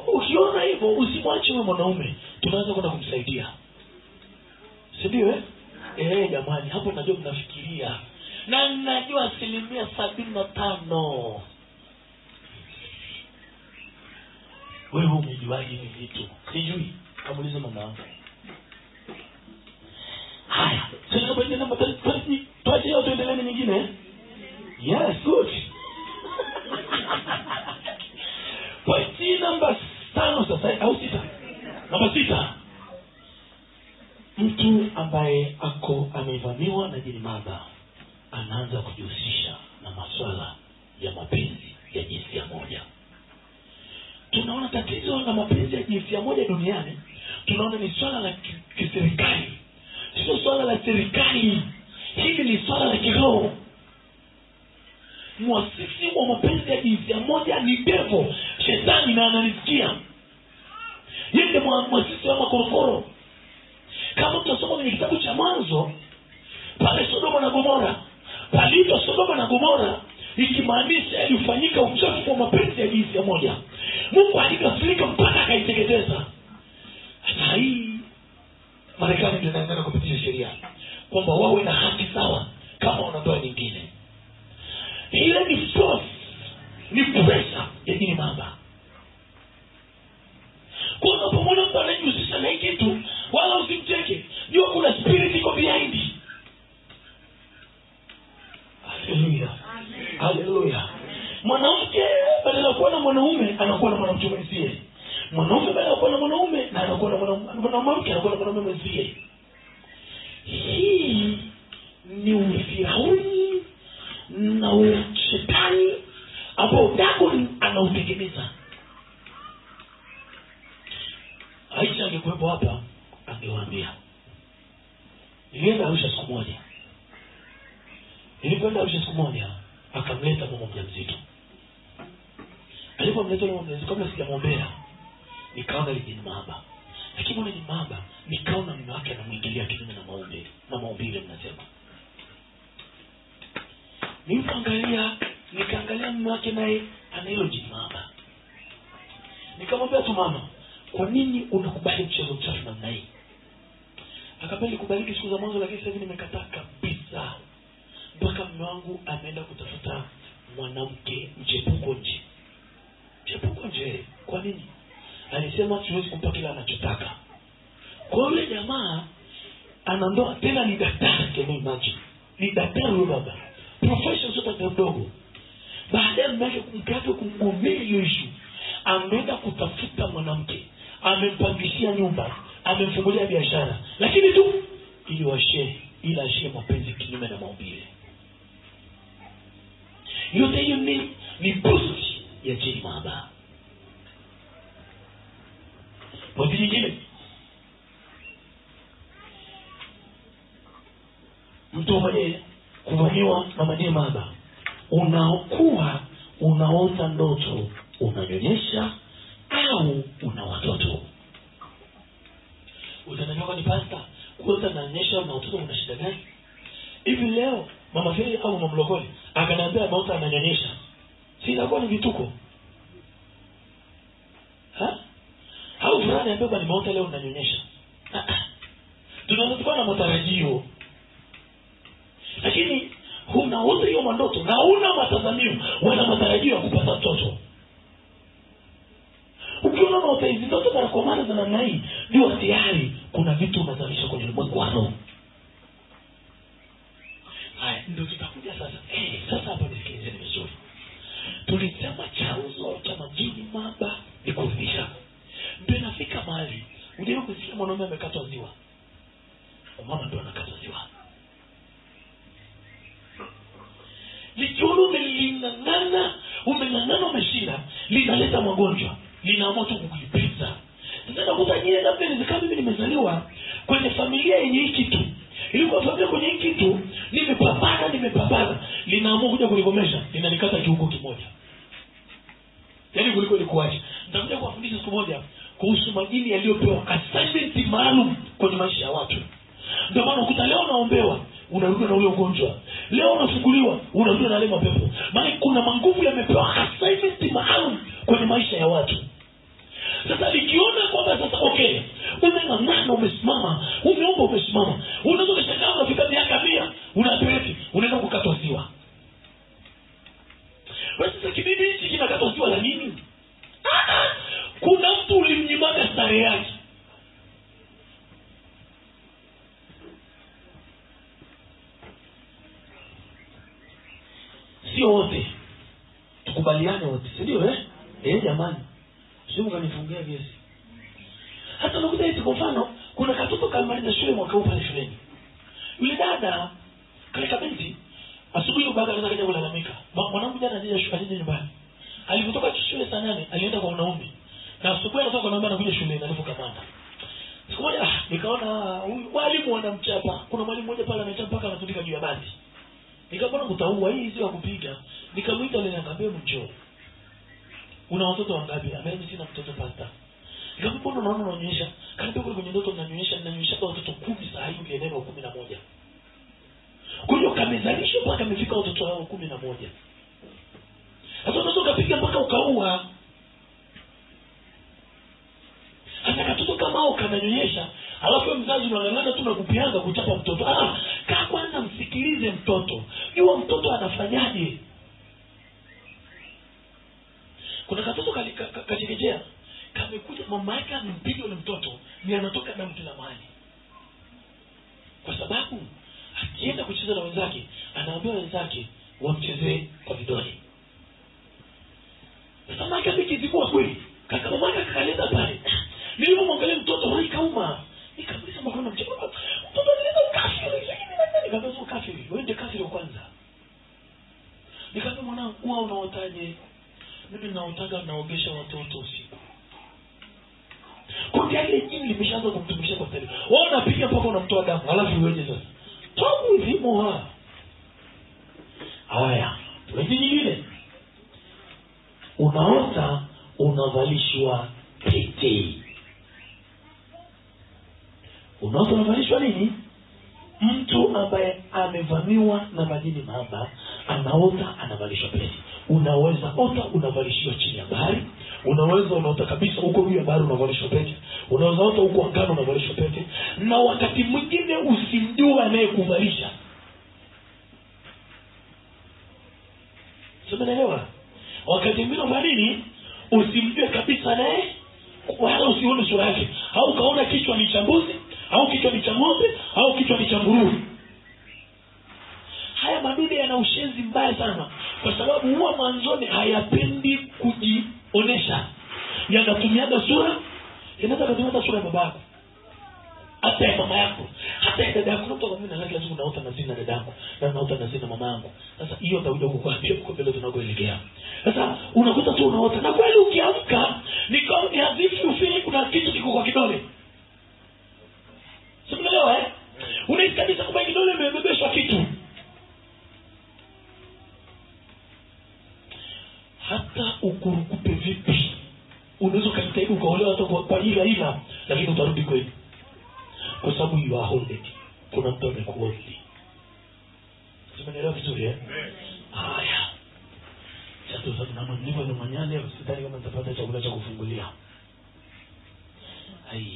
ukiona hivyo usimwache wewe mwanaume, tunaanza kwenda kumsaidia. Si ndio jamani, hapo najua mnafikiria. Na najua 75%. Wewe umejuaje hivi vitu? Sijui. Kamuulize mama wangu. Haya, sasa bado namba 3 tuache hiyo tuendelee nyingine. Yes, good. Pointi namba 5 sasa au 6. Namba 6. Mtu ambaye amevamiwa na jini mamba anaanza kujihusisha na masuala ya mapenzi ya jinsia moja. Tunaona tatizo la mapenzi ya jinsia moja duniani, tunaona ni swala la kiserikali. Sio swala la serikali. Hili ni swala la kiroho. Muasisi wa mapenzi ya jinsia moja ni devil, shetani, na ananisikia. Yeye ndiye muasisi wa makorokoro. Kama tutasoma kwenye kitabu cha Mwanzo, pale Sodoma na Gomora, palipo Sodoma na Gomora, ikimaanisha ilifanyika uchafu wa mapenzi ya jinsia moja. Mungu alikasirika mpaka akaiteketeza. Sasa hii Marekani ndio inaanza kupitisha sheria kwamba wawe na haki sawa kama wanandoa nyingine. Ile ni force, ni pressure ya jini mamba. Kwa unapomwona mtu anajihusisha na hiki kitu, wala usimcheke. Jua kuna spirit iko behind. Haleluya. Haleluya. Mwanamke badala kuwa na mwanaume anakuwa na mwanamke mwenzie. Mwanaume badala kuwa na mwanaume na anakuwa na mwanamke anakuwa na mwanaume mwenzie. Hii ni ufirauni na shetani ambao Dagon anautegemeza. Aisha angekuwepo hapa angewaambia. Nilienda Arusha siku moja. Siku moja akamleta mama mjamzito. Alipomleta mama mjamzito, kabla sijamwombea nikaona ile jini mamba. Lakini ile jini mamba nikaona mume wake anamwingilia kinyume na maumbile mnasema. Nikaangalia mume wake naye ana hilo jini mamba. Nikamwambia tu, mama, kwa nini unakubali mchezo mchafu namna hii? Akapenda kubariki siku za mwanzo, lakini sasa hivi nimekataa kabisa. Mpaka mume wangu ameenda kutafuta mwanamke mchepuko nje. Kwa nini? Alisema siwezi kumpa kila anachotaka. Kwa yule jamaa anandoa tena ni daktari, can you imagine? Ni daktari huyo baba. Profession zote ndogo. Baadaye mkake kumgomea hiyo issue, ameenda kutafuta mwanamke, amempangishia nyumba, amemfungulia biashara, lakini tu ili ashie mapenzi kinyume na maumbile. Yote hiyo ni boost ya jini mamba. Pointi nyingine, mtu mwenye kuvamiwa na majini mamba, unaota ndoto unanyonyesha au una watoto. Utanajua ni pasta kuota nanyonyesha na watoto, una shida gani? Hivi leo mama Feli au mama Mlokole akaniambia maota ananyonyesha, si inakuwa ni vituko? Au fulani ambaye ni maota leo unanyonyesha. Tunaweza kuwa na matarajio, lakini unaota hiyo ndoto na una matazamio wala matarajio ya kupata mtoto. Ukiona maota hizi ndoto mara kwa mara za namna hii, ndio tayari kuna vitu unazalisha kwenye ulimwengu wa roho. Haya ndio tutakuja sasa. Sasa hapa nisikilizeni vizuri. Tulisema chanzo cha majini mamba ni kurudisha. Ndio nafika mahali unajua kusikia mwanaume amekatwa ziwa, mama ndio anakata ziwa. likiona umeng'ang'ana umeshinda, linaleta magonjwa, linaamua tu kukulipiza. Sasa nakuta nyie labda inawezekana mimi nimezaliwa kwenye familia yenye hiki kitu. Ilikuwa familia kwenye hiki kitu, nimepambana, linaamua kuja kuligomesha, linanikata kiungo kimoja. Yaani kuliko likuache. Nitakuja kuwafundisha siku moja kuhusu majini yaliyopewa assignment maalum kwenye maisha ya watu. Ndio maana ukuta leo naombewa, unarudi na ule ugonjwa. Leo unafunguliwa, unarudi na ile mapepo. Maana kuna manguvu yamepewa assignment maalum kwenye maisha ya watu. Sasa nikiona kwamba sasa okay, umeng'ang'ana umesimama, umeomba umesimama, unaweza kushangaa unafika miaka 100, unapeleki, unaenda kukatwa ziwa. Sasa kibidi hichi kinakatwa ziwa la nini? Kuna mtu ulimnyimana starehe yake. Sio wote. Tukubaliane wote, si ndio jamani. Sio mkanifungia gesi. Hata nakuta hizi kwa mfano, kuna katoto kamaliza shule mwaka huu pale shuleni. Yule dada, kale kabinti, asubuhi baada ya kaja kulalamika. Mwanangu jana anaje shule nyumbani. Alipotoka shule saa 8, alienda kwa wanaume. Na asubuhi anatoka kwa wanaume anakuja shule na alipokamata. Siku moja nikaona huyu walimu wanamchapa. Kuna mwalimu mmoja pale amechapa mpaka anatundika juu ya bati. Nikaona kutaua hii sio ya kupiga. Nikamuita yule nikamwambia njoo. Una watoto wangapi? Mimi sina mtoto pasta. Nikamwambia mbona unaona unanyonyesha? Kaniambia kule kwenye ndoto ninanyonyesha watoto 10 saa hii ndio neno 11. Kwa hiyo kamezalisha mpaka amefika watoto wao 11. Sasa unaweza kupiga mpaka ukaua. Hata katoto kama hao kananyonyesha, alafu mzazi unang'ang'ana tu na kupianga kuchapa mtoto. Kaa kwanza msikilize mtoto. Jua mtoto anafanyaje. Kuna katoto kachekechea, kamekuja mama yake amempiga yule mtoto, ni anatoka damu kila mahali. Kwa sababu akienda kucheza na wenzake, anaambia wenzake wamchezee kwa vidole. Sasa mama yake amekizibua kweli. Kaka mama yake akaleta pale. Nilimwangalia mtoto wake kauma. Nikamuuliza mbona mtoto analeta ukafiri? Nikamwambia ukafiri, wewe ndiye kafiri wa kwanza. Nikamwambia mwanangu, wewe unaotaje? Mimi naotaga naogesha watoto usiku. Kwa ile jini limeshaanza kumtumikisha kwa stari. Wewe unapiga mpaka unamtoa damu, alafu wewe sasa. Tangu hivyo haya. Wewe nyingine. Unaota unavalishwa pete. Unaota unavalishwa nini? Mtu ambaye amevamiwa na majini mahaba anaota anavalishwa pete. Unaweza ota unavalishiwa chini ya bahari, unaweza unaota kabisa huko juu ya bahari unavalishwa pete, unaweza ota huko angani unavalishwa pete, na wakati mwingine usimjue anayekuvalisha. Umeelewa? Wakati mwingine unadini usimjue kabisa naye, wala usione sura yake, au kaona kichwa ni cha mbuzi, au kichwa ni cha ng'ombe, au kichwa ni cha nguruwe. Haya madude yana ushenzi mbaya sana, kwa sababu huwa mwanzoni hayapendi kujionesha. Yanatumiaga sura, yanaweza kutumia sura ya babako, hata ya mama yako, hata ya dada yako. Mtu mimi na lazima naota na zina dada yako, na naota na zina mama yangu. Sasa hiyo utakuja kukuambia kwa mbele tunakoelekea. Sasa unakuta tu unaota, na kweli ukiamka ni kama ni hazifu ufili kuna kitu kiko kwa kidole. Unaelewa unahisi kabisa kwamba kidole imebebeshwa kitu. Hata ukurukupe vipi, unaweza kujitahidi ukaolewa hata kwa ila lakini utarudi kweli, kwa sababu you are holding. Kuna mtu amekuholdi. Umeelewa vizuri haya. Sasa na mwanzo na manyane hospitali kama nitapata chakula cha kufungulia.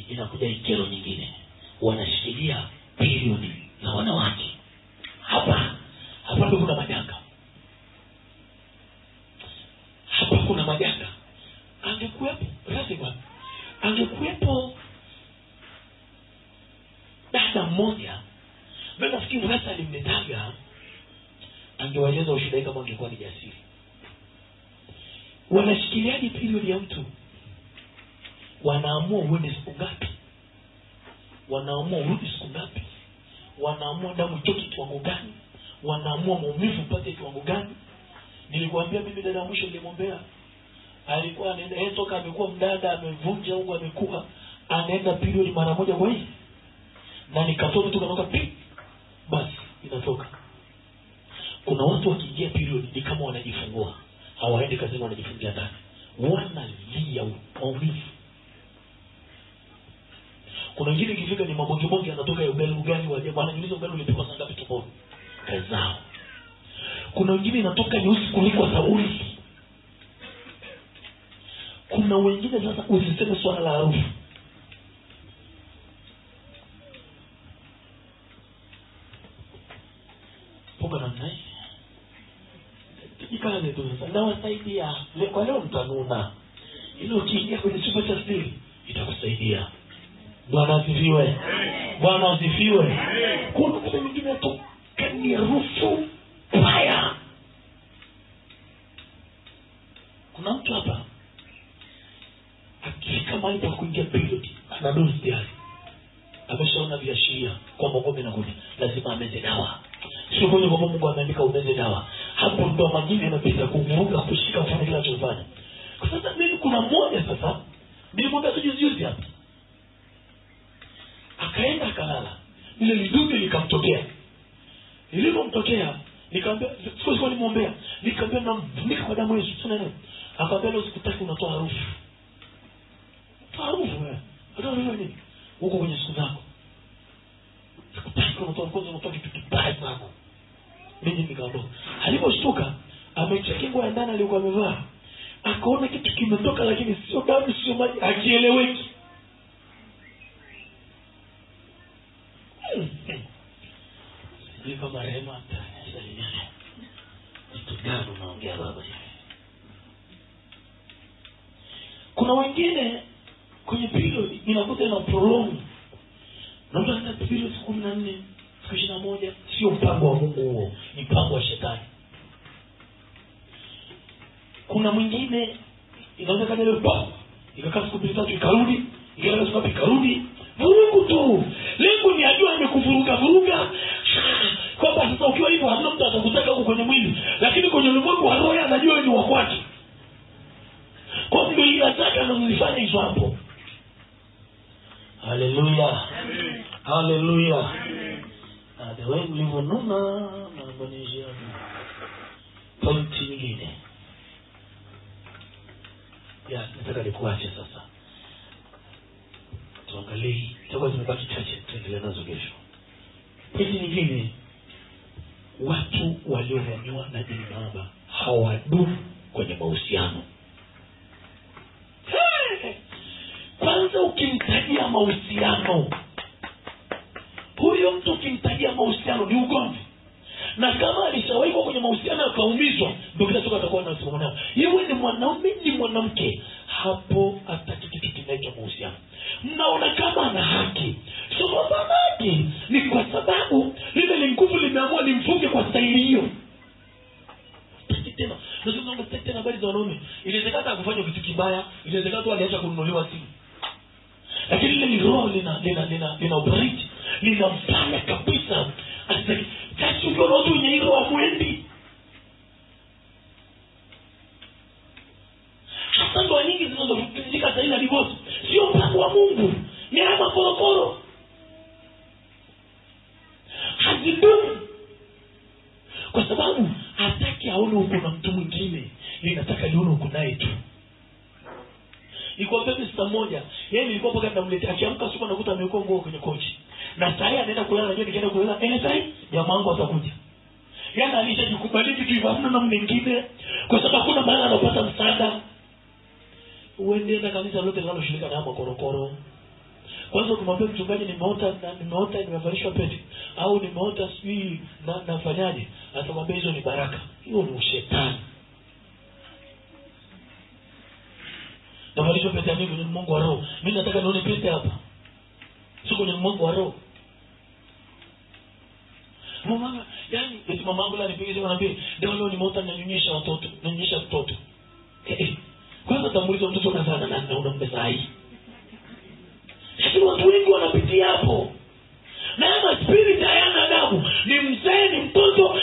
Inakuja ikero nyingine. Wanashikilia bilioni za wanawake. Hapa ndio kuna majanga. Hapa kuna majanga. Angekuwepo dada mmoja, mimi nafikiri Rasa alimletaga, angewaeleza ushuhuda kama angekuwa ni jasiri. Wanashikiliaje bilioni ya mtu? Wanaamua uende siku ngapi, wanaamua urudi siku ngapi, wanaamua damu itoke kiwango gani, wanaamua maumivu upate kiwango gani. Nilikwambia mimi dada mwisho nilimwombea, alikuwa anaenda toka amekuwa mdada, amevunja huko, amekuwa anaenda period mara moja kwa hii, na nikatoka tu kanoka basi inatoka. Kuna watu wakiingia period ni kama wanajifungua, hawaendi kazini, wanajifungia ndani, wanalia maumivu. Kuna wengine ikifika ni mabonge anatoka ya ugali wa jamaa, anajiuliza ugali ulipikwa saa ngapi tumboni, kazao. Kuna wengine inatoka nyeusi kuliko sauli. Kuna wengine sasa usiseme swala la harufu. Poka namna hii. Ikale tu sasa. Na wasaidia. Kwa leo mtanuna. Ile ukiingia kwenye chumba cha siri itakusaidia. Bwana asifiwe. Bwana asifiwe. Kuna mtu mwingine tu kani harufu mbaya. Kuna mtu hapa akifika mahali pa kuingia period ana dozi tayari, ameshaona viashiria kwamba ngome na ngome lazima ameze dawa. Sio kwenye kwamba Mungu ameandika umeze dawa, hapo ndo majini yanapita kuvuruga, kushika, kufanya kila anachofanya. Kwa sasa mimi kuna mmoja sasa nilimwambia tu juzi hapa, akaenda akalala, ile lidude likamtokea. Ilipomtokea nikamwambia sio kwa nimwombea, nikamwambia na mvumika kwa damu Yesu sana nini. Akamwambia leo sikutaki unatoa harufu. Harufu wewe. Ndio nini? Uko kwenye siku zako. Sikutaki unatoa kitu kibaya sana. Mimi nikaondoka. Aliposhtuka, amecheki nguo ya ndani aliyokuwa amevaa. Akaona kitu kimetoka lakini sio damu, sio maji, hakieleweki. Ni kama rehema atasaidia. Kitu gani unaongea baba? Kuna wengine kwenye period inakuta na prolong. Na mtu anaenda period 14, 21, sio mpango wa Mungu huo, ni mpango wa shetani. Kuna mwingine inaweza kaja leo ikakaa siku 3 ikarudi, ikaenda siku 2 ikarudi. Vurugu tu. Lengo ni ajua amekuvuruga kwamba sasa ukiwa hivyo hamna mtu atakutaka huko kwenye mwili, lakini kwenye ulimwengu wa roho anajua ni wa kwake. Kwa ndio ile ataka anazifanya hizo hapo. Haleluya. Haleluya. The way mlivyonuna na mboneja. Pointi nyingine. Ya, nataka nikuache sasa. Tuangalie, tutakuwa zimebaki chache, tuendelee nazo kesho. Pointi nyingine, watu waliovamiwa na jini baba hawadumu kwenye mahusiano. Kwanza ukimtajia mahusiano, huyo mtu ukimtajia mahusiano ni ugomvi. Na kama alishawahi kwenye mahusiano akaumizwa, ndio kila siku atakuwa anasimama nayo. Yeye ni mwanaume ni mwanamke, hapo ataki kitu kinaitwa mahusiano. Mnaona kama ana haki. Sio kwamba haki, ni kwa sababu lile nguvu limeamua limfunge kwa staili hiyo. Tena, nasema tena habari za wanaume. Inawezekana kufanya kitu kibaya, inawezekana tu aliacha kununuliwa simu. Lakini ile ni roho lina operate, linamfanya kabisa. Asitaki kasi ukiona watu wenye hilo wa mwendi. Hata ndoa nyingi zinazovunjika sasa ina divorce. Sio mpango wa Mungu, ni ama korokoro. Hazidumu. Kwa sababu hataki aone uko na mtu mwingine, ninataka lione uko naye tu. Iko bebe saa moja, yeye nilikuwa mpaka namletea, akiamka asubuhi nakuta amekuwa nguo kwenye kochi. Na sasa anaenda kulala, najua nikienda kulala anytime jamaa wangu atakuja. Yana alishajikubali vitu hivyo na mwingine kwa sababu kuna maana anapata msaada. Uende na kanisa lote linaloshirika na makorokoro. Kwanza kumwambia mchungaji nimeota nimevalishwa pete au nimeota sijui na nafanyaje, atakwambia hizo ni baraka. Hiyo ni ushetani. Navalishwa pete yangu ni Mungu wa roho. Mimi nataka nione pete hapa. Sio kwenye Mungu wa roho. Mama, yani eti mama yangu ananipigia simu ananiambia, "Leo nimeota nanyonyesha watoto, nanyonyesha mtoto." Kwanza tamuuliza mtoto kazana na unampesa hii. Lakini watu wengi wanapitia hapo. Na ama spirit hayana adabu. Ni mzee, ni mtoto,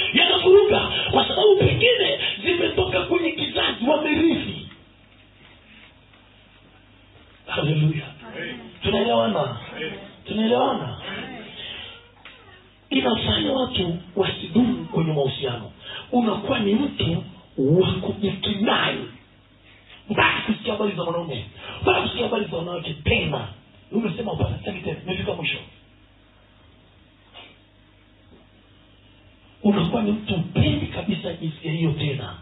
kwenye mahusiano, unakuwa ni mtu wa kujikinai. Mpaka kusikia habari za wanaume, mpaka kusikia habari za wanawake tena. Umesema upataki tena, umefika mwisho. Unakuwa ni mtu upendi kabisa jinsi hiyo tena.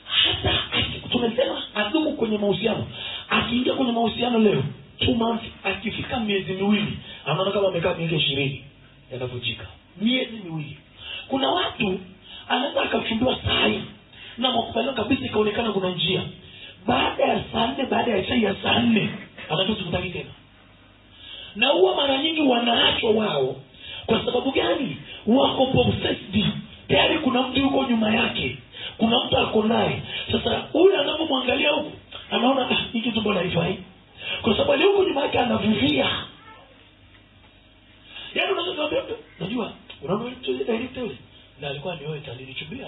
Hata tumesema adumu kwenye mahusiano. Akiingia kwenye mahusiano leo 2 months, akifika miezi miwili anaona kama amekaa miaka 20 yanavunjika. Miezi miwili. Kuna watu anaweza akachumbiwa saa hii na makubaliano kabisa ikaonekana kuna njia. Baada ya saa 4, baada ya chai ya saa 4 anatoka kutaki tena. Na huwa mara nyingi wanaachwa wao. Kwa sababu gani? Wako obsessed. Tayari kuna mtu yuko nyuma yake. Kuna mtu ako naye. Sasa huyu anapomwangalia huko anaona hiki tumbo la haifai. Kwa sababu leo huko nyuma yake anavuvia. Yaani unajua unaona mtu director na alikuwa ni wewe alinichumbia,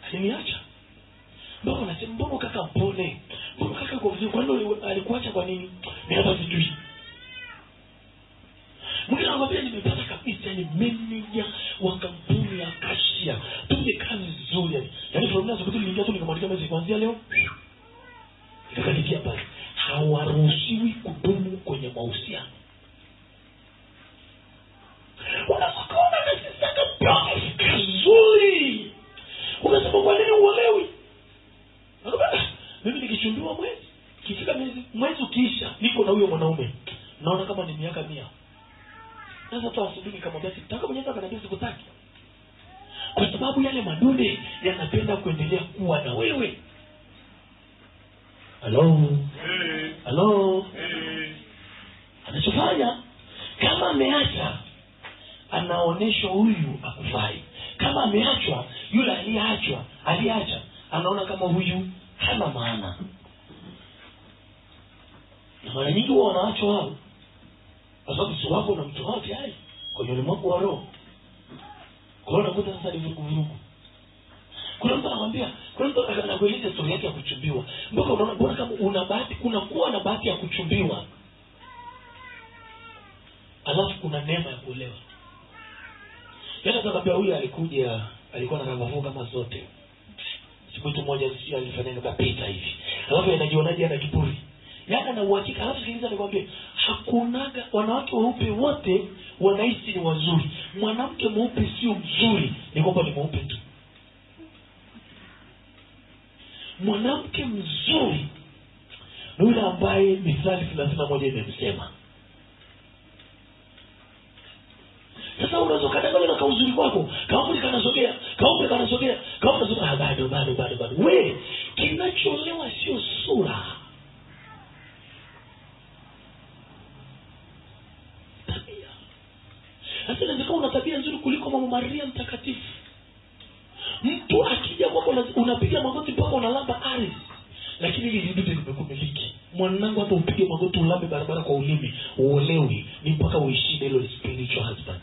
aliniacha. Mbona unasema mbona kaka mpole? Mbona kaka kwa vizuri, kwa nini alikuacha kwa nini? Mimi hapa sijui. Mwingine anakuambia nimepata kabisa ni manager wa kampuni ya Kashia. Tumbe kazi nzuri. Yaani problem zote niliingia tu nikamwambia mimi kuanzia leo. Nikakatikia pale. Hawaruhusiwi kudumu kwenye mahusiano. Unasokona na sisaka promise nzuri. Unasema kwa nini uelewi? Mimi nikichumbiwa mwezi, kifika mwezi ukiisha, niko na huyo mwanaume. Naona kama ni miaka 100. Sasa tu asubuhi nikamwambia sitaka mwenyewe akaniambia sikutaki. Kwa sababu yale madude yanapenda kuendelea kuwa na wewe. Hello. Anachofanya kama ameacha anaonesha huyu akufai. Kama ameachwa, yule aliacha anaona kama huyu hana maana. Na mara nyingi wao wanaachwa wao. Kwa sababu si wako na mtu wote hai kwenye ulimwengu wa roho. Kwa hiyo unakuta sasa ni vurugu. Kuna mtu anakuambia, kuna mtu anakueleza story yake ya kuchumbiwa. Mpaka unaona bora kama una bahati, kuwa na bahati ya kuchumbiwa. Alafu kuna neema ya kuolewa. Yana sababu huyu alikuwa na nguvu kama zote. Siku moja alifanya kama pita hivi. Alafu anajionaje ana kiburi. Yana na uhakika. Alafu sikiliza nikwambie, hakunaga wanawake weupe wote wanaishi ni wazuri. Mwanamke mweupe sio mzuri, ni kwamba ni mweupe tu. Mwanamke mzuri ni yule ambaye Mithali 31 imemsema. Sasa unaweza kadanganya na kauzuri kwako, kaumbe kanasogea, bado. We, kinacholewa sio sura. Tabia. Sasa inawezekana una tabia nzuri kuliko Mama Maria mtakatifu. Mtu akija kwako unapiga magoti mpaka unalamba ardhi. Lakini hili vitu vimekumiliki. Mwanangu hata upige magoti ulambe barabara kwa ulimi, uolewi, ni mpaka uishi na ile spiritual husband.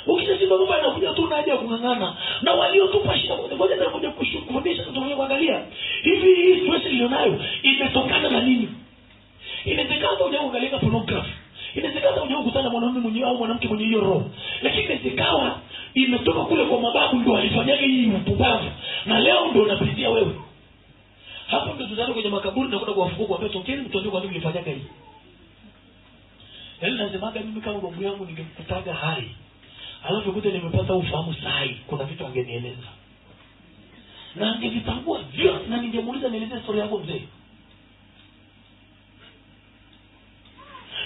Ukisema baba anakuja tu na haja kungangana na waliotupa shida ngoja na kuja kufundisha tunaanza kuangalia hivi hii situation ilionayo imetokana na nini. Inawezekana unje kuangalia pornography, inawezekana unje kukutana mwanamume mwenyewe au mwanamke mwenye hiyo roho, lakini inawezekana imetoka kule kwa mababu ndio alifanyaga hii upumbavu na leo ndio unapitia wewe. Hapo ndio tutaenda kwenye makaburi na kwenda kuwafukuza kwa watu wengine, mtu ndio kwa nini ulifanyaga hii. Yaani nasemaga mimi kama babu yangu ningemkutaga hai. Alafu kute nimepata ufahamu sahihi, kuna vitu angenieleza. Na angevitambua vyote na ningemuuliza nieleze story yako mzee.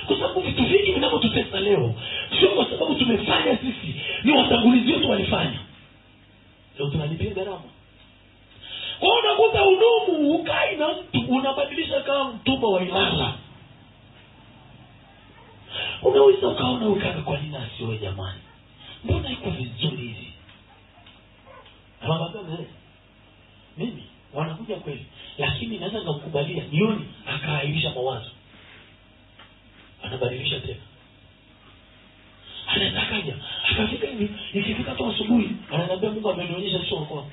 Kwa sababu vitu vingi vinavyotutesa leo sio kwa sababu tumefanya sisi, ni watangulizi wetu walifanya. Leo tunalipia gharama. Kwa unakuta hudumu ukai na mtu unabadilisha kama mtumba wa Ilala. Unaweza ukaona ukaka kwa nini asiwe jamani? Mbona iko vizuri hivi? Anaambia mimi wanakuja kweli, lakini naweza kumkubalia nioni akaahirisha mawazo. Anabadilisha tena. Anatakaje? Akafika hivi, ikifika tu asubuhi, ananiambia Mungu amenionyesha sio kwa.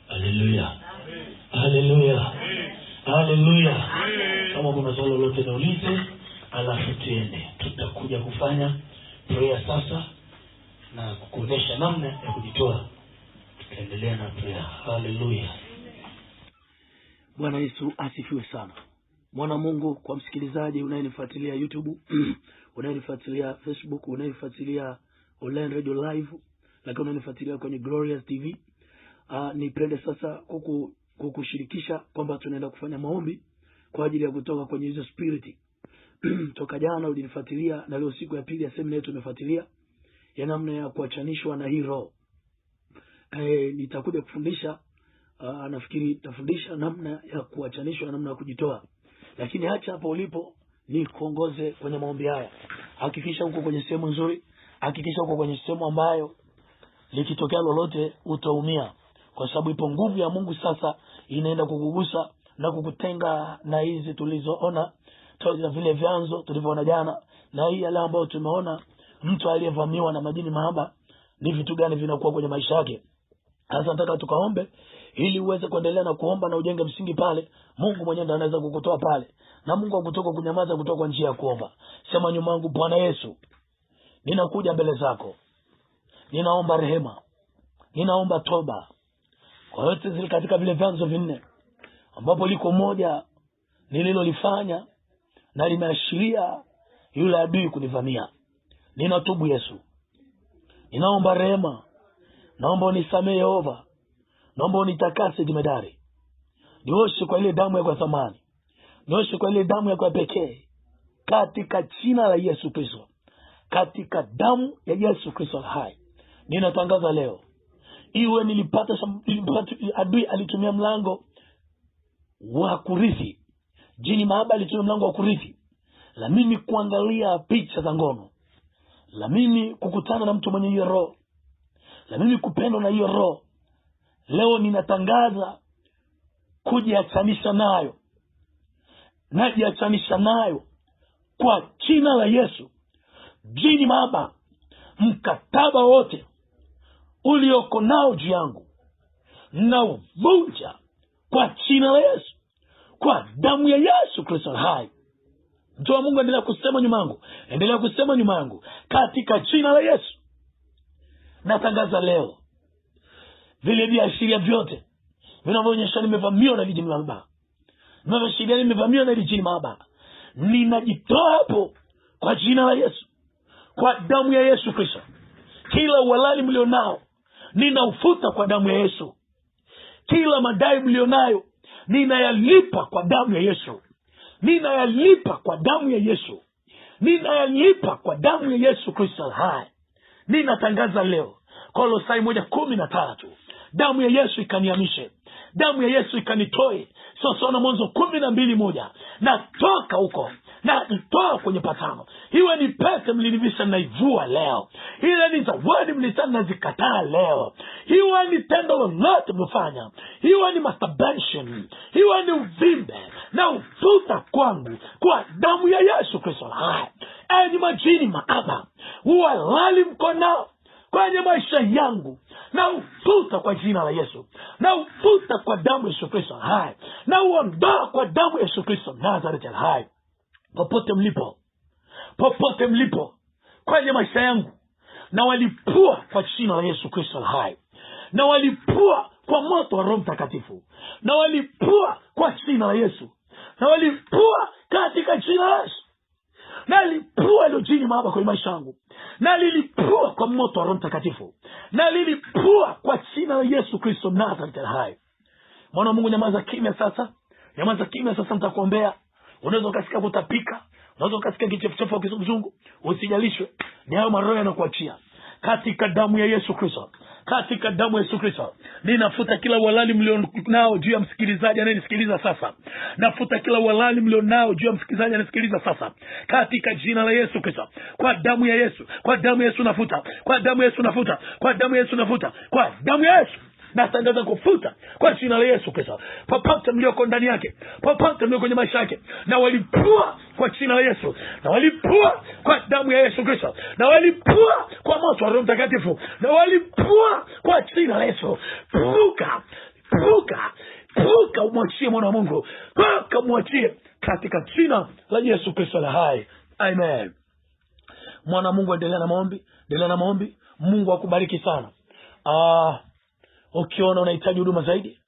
Haleluya. Haleluya. Haleluya. Kama kuna swali lolote naulize, alafu tuende. Tutakuja kufanya prayer sasa na kukuonesha namna ya kujitoa. Tutaendelea na prayer. Hallelujah. Bwana Yesu asifiwe sana. Mwana Mungu, kwa msikilizaji unayenifuatilia YouTube, unayenifuatilia Facebook, unayenifuatilia online radio live, lakini unayenifuatilia kwenye Glorious TV, nipende sasa kukushirikisha kwamba tunaenda kufanya maombi kwa ajili ya kutoka kwenye hizo spirit. Toka jana ulinifuatilia na leo siku ya pili ya seminar yetu tumefuatilia ya namna ya kuachanishwa na hii roho. Nitakuja kufundisha, nafikiri nitafundisha namna ya kuachanishwa na namna ya kujitoa. Lakini acha hapo ulipo ni kuongoze kwenye maombi haya. Hakikisha uko kwenye sehemu nzuri, hakikisha uko kwenye sehemu ambayo likitokea lolote utaumia, kwa sababu ipo nguvu ya Mungu sasa inaenda kukugusa na kukutenga na hizi tulizoona, na vile vyanzo tulivyoona jana, na hii yale ambayo tumeona mtu aliyevamiwa na majini mahaba ni vitu gani vinakuwa kwenye maisha yake. Sasa nataka tukaombe ili uweze kuendelea na kuomba na ujenge msingi pale. Mungu mwenyewe ndiye anaweza kukutoa pale, na Mungu akutoka kunyamaza kutoka kwa njia ya kuomba. Sema nyuma yangu: Bwana Yesu, ninakuja mbele zako, ninaomba rehema, ninaomba toba kwa yote zile katika vile vyanzo vinne, ambapo liko moja nililolifanya na limeashiria yule adui kunivamia. Ninatubu Yesu, ninaomba rehema, naomba unisamehe Yehova, naomba unitakase jemedari, nioshe kwa ile damu yako ya thamani, nioshe kwa ile damu yako ya pekee, katika jina la Yesu Kristo, katika damu ya Yesu Kristo hai. Ninatangaza leo, iwe nilipata adui alitumia mlango wa kurithi, jini mahaba alitumia mlango wa kurithi, la mimi kuangalia picha za ngono, la mimi kukutana na mtu mwenye hiyo roho, la mimi kupendwa na hiyo roho, leo ninatangaza kujiachanisha nayo. Najiachanisha nayo kwa jina la Yesu. Jini mahaba, mkataba wote ulioko nao juu yangu na uvunja kwa jina la Yesu, kwa damu ya Yesu Kristo hai. Mtu wa Mungu, endelea kusema nyuma yangu, endelea kusema nyuma yangu, katika jina la Yesu. Natangaza leo vile viashiria vyote vinavyoonyesha nimevamiwa na jini mahaba, vinavyoashiria nimevamiwa na jini mahaba, ninajitoa hapo kwa jina la Yesu, kwa damu ya Yesu Kristo. Kila uhalali mlionao ninaufuta kwa damu ya Yesu. Kila madai mlionayo ninayalipa kwa damu ya Yesu. Ninayalipa kwa damu ya Yesu. Ninayalipa kwa damu ya Yesu Kristo hai. Ninatangaza leo Kolosai 1:13, damu ya Yesu ikaniamishe, damu ya Yesu ikanitoe. Sasa na Mwanzo 12:1, natoka huko na nitoa kwenye patano. Iwe ni pete mlinivisha na ivua leo, ile ni zawadi mlitana na zikataa leo, iwe ni tendo lolote mlifanya, iwe ni masturbation, iwe ni uvimbe, na ufuta kwangu kwa damu ya Yesu Kristo hai. Enyi majini mahaba, uhalali mkonao kwenye maisha yangu, na ufuta kwa jina la Yesu, na ufuta kwa damu ya Yesu Kristo hai, na uondoa kwa damu ya Yesu Kristo Nazareti hai. Popote mlipo kwenye maisha yangu, na walipua kwa jina la Yesu Kristo hai, na walipua kwa moto wa Roho Mtakatifu, na walipua kwa jina la Yesu, na walipua katika jina la Yesu. Na lilipua ilo jini mahaba kwenye maisha yangu, na lilipua kwa moto wa Roho Mtakatifu, na lilipua kwa jina la Yesu Kristo Nazareti hai. Mwana wa Mungu, nyamaza kimya sasa, nyamaza kimya sasa, nitakuombea. Unaweza ukasikia kutapika, unaweza ukasikia kichefuchefu au kizunguzungu, usijalishwe, ni hayo maroho yanakuachia katika damu ya Yesu Kristo, katika damu ya Yesu Kristo. Ninafuta kila uhalali mlionao juu ya msikilizaji anayenisikiliza sasa. Nafuta kila uhalali mlionao juu ya msikilizaji anayesikiliza sasa, katika jina la Yesu Kristo, kwa damu ya Yesu, kwa damu ya Yesu nafuta, kwa damu ya Yesu nafuta, kwa damu ya Yesu nafuta, kwa damu ya Yesu. Na tangaza kufuta kwa jina la Yesu Kristo. Popote mlioko ndani yake, popote mlioko kwenye maisha yake, na walipua kwa jina la Yesu, na walipua kwa damu ya Yesu Kristo, na walipua kwa moto wa Roho Mtakatifu, na walipua kwa jina la Yesu. Puka, umwachie mwana wa Mungu, puka, umwachie katika jina la Yesu Kristo la hai. Amen. Mwana Mungu, endelea na maombi. Mungu akubariki sana. Ukiona unahitaji huduma zaidi,